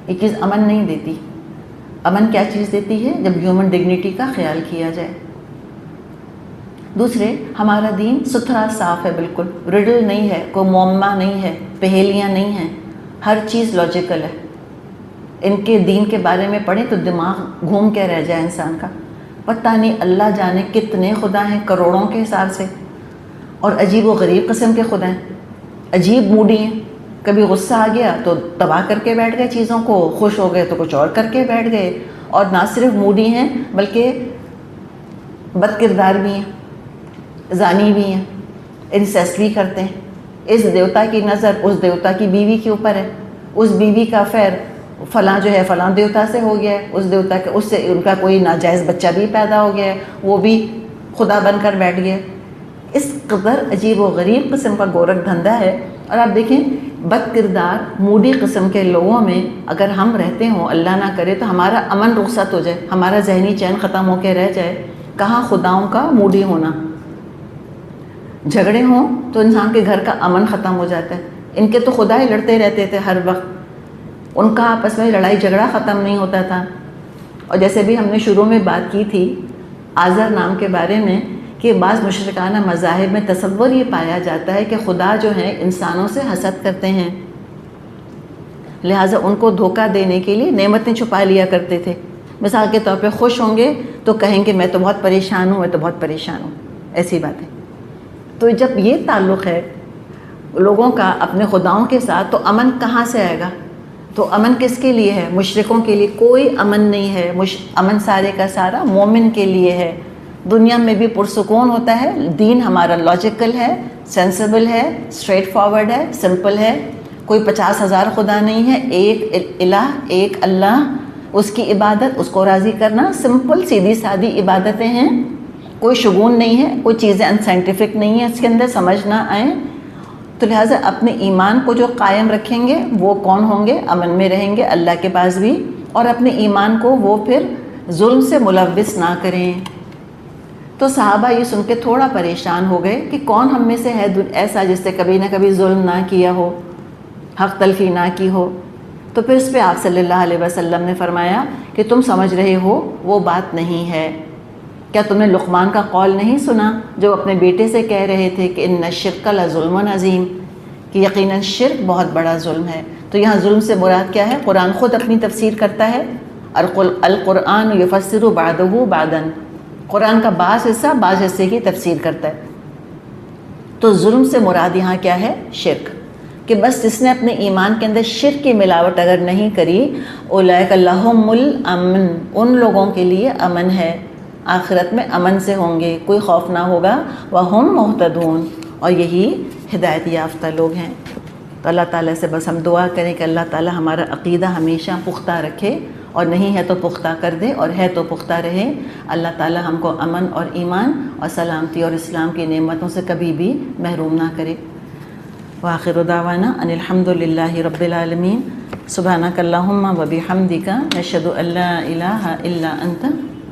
S1: یہ چیز امن نہیں دیتی. امن کیا چیز دیتی ہے؟ جب ہیومن ڈگنیٹی کا خیال کیا جائے. دوسرے، ہمارا دین ستھرا صاف ہے، بالکل ریڈل نہیں ہے، کوئی معمہ نہیں ہے، پہیلیاں نہیں ہیں، ہر چیز لاجیکل ہے. ان کے دین کے بارے میں پڑھیں تو دماغ گھوم کے رہ جائے انسان کا. پتہ نہیں اللہ جانے کتنے خدا ہیں، کروڑوں کے حساب سے، اور عجیب و غریب قسم کے خدا ہیں. عجیب موڈی ہیں. کبھی غصہ آ گیا تو تباہ کر کے بیٹھ گئے چیزوں کو، خوش ہو گئے تو کچھ اور کر کے بیٹھ گئے. اور نہ صرف موڈی ہیں بلکہ بد کردار بھی ہیں، زانی بھی ہیں، انسیسٹ بھی کرتے ہیں. اس دیوتا کی نظر اس دیوتا کی بیوی کے اوپر ہے، اس بیوی کا فیر فلاں جو ہے فلاں دیوتا سے ہو گیا ہے، اس دیوتا کے اس سے ان کا کوئی ناجائز بچہ بھی پیدا ہو گیا ہے، وہ بھی خدا بن کر بیٹھ گیا. اس قدر عجیب و غریب قسم کا گورکھ دھندا ہے. اور آپ دیکھیں بد کردار موڈی قسم کے لوگوں میں اگر ہم رہتے ہوں، اللہ نہ کرے تو ہمارا امن رخصت ہو جائے، ہمارا ذہنی چین ختم ہو کے رہ جائے. کہاں خداؤں کا موڈی ہونا. جھگڑے ہوں تو انسان کے گھر کا امن ختم ہو جاتا ہے. ان کے تو خدا ہی لڑتے رہتے تھے ہر وقت، ان کا آپس میں لڑائی جھگڑا ختم نہیں ہوتا تھا. اور جیسے بھی ہم نے شروع میں بات کی تھی آزر نام کے بارے میں کہ بعض مشرکانہ مذاہب میں تصور یہ پایا جاتا ہے کہ خدا جو ہیں انسانوں سے حسد کرتے ہیں، لہٰذا ان کو دھوکہ دینے کے لیے نعمتیں چھپا لیا کرتے تھے. مثال کے طور پہ خوش ہوں گے تو کہیں گے میں تو بہت پریشان ہوں، میں تو بہت پریشان ہوں، ایسی باتیں. تو جب یہ تعلق ہے لوگوں کا اپنے خداؤں کے ساتھ تو امن کہاں سے آئے گا؟ تو امن کس کے لیے ہے؟ مشرکوں کے لیے کوئی امن نہیں ہے. امن سارے کا سارا مومن کے لیے ہے. دنیا میں بھی پرسکون ہوتا ہے. دین ہمارا لاجیکل ہے، سینسیبل ہے، اسٹریٹ فارورڈ ہے، سمپل ہے. کوئی 50,000 خدا نہیں ہے، ایک الہ، ایک اللہ، اس کی عبادت، اس کو راضی کرنا، سمپل سیدھی سادی عبادتیں ہیں. کوئی شگون نہیں ہے، کوئی چیزیں ان سائنٹیفک نہیں ہیں اس کے اندر، سمجھ نہ آئیں، تو لہٰذا اپنے ایمان کو جو قائم رکھیں گے وہ کون ہوں گے؟ امن میں رہیں گے اللہ کے پاس بھی، اور اپنے ایمان کو وہ پھر ظلم سے ملوث نہ کریں۔ تو صحابہ یہ سن کے تھوڑا پریشان ہو گئے کہ کون ہم میں سے ہے ایسا جس سے کبھی نہ کبھی ظلم نہ کیا ہو، حق تلفی نہ کی ہو۔ تو پھر اس پہ آپ صلی اللہ علیہ وسلم نے فرمایا کہ تم سمجھ رہے ہو وہ بات نہیں ہے، کیا تم نے لقمان کا قول نہیں سنا جو اپنے بیٹے سے کہہ رہے تھے کہ ان الشرک لظلم عظیم، کہ یقیناً شرک بہت بڑا ظلم ہے۔ تو یہاں ظلم سے مراد کیا ہے؟ قرآن خود اپنی تفسیر کرتا ہے، القرآن یفسر بعضہ بعضا، قرآن کا بعض حصہ بعض حصے کی تفسیر کرتا ہے۔ تو ظلم سے مراد یہاں کیا ہے؟ شرک، کہ بس جس نے اپنے ایمان کے اندر شرک کی ملاوٹ اگر نہیں کری، اولئک لہم الامن، ان لوگوں کے لیے امن ہے، آخرت میں امن سے ہوں گے، کوئی خوف نہ ہوگا، وہم مہتدون، اور یہی ہدایت یافتہ لوگ ہیں۔ تو اللہ تعالیٰ سے بس ہم دعا کریں کہ اللہ تعالیٰ ہمارا عقیدہ ہمیشہ پختہ رکھے، اور نہیں ہے تو پختہ کر دے، اور ہے تو پختہ رہے۔ اللہ تعالیٰ ہم کو امن اور ایمان اور سلامتی اور اسلام کی نعمتوں سے کبھی بھی محروم نہ کرے۔ وآخر دعوانا ان الحمد للہ رب العالمین، سبحانک اللہم وبحمدک، نشہد ان لا الہ الا انت،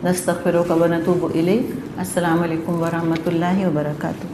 S1: نستغفرک ونتوب الیک۔ السلام علیکم ورحمۃ اللہ وبرکاتہ۔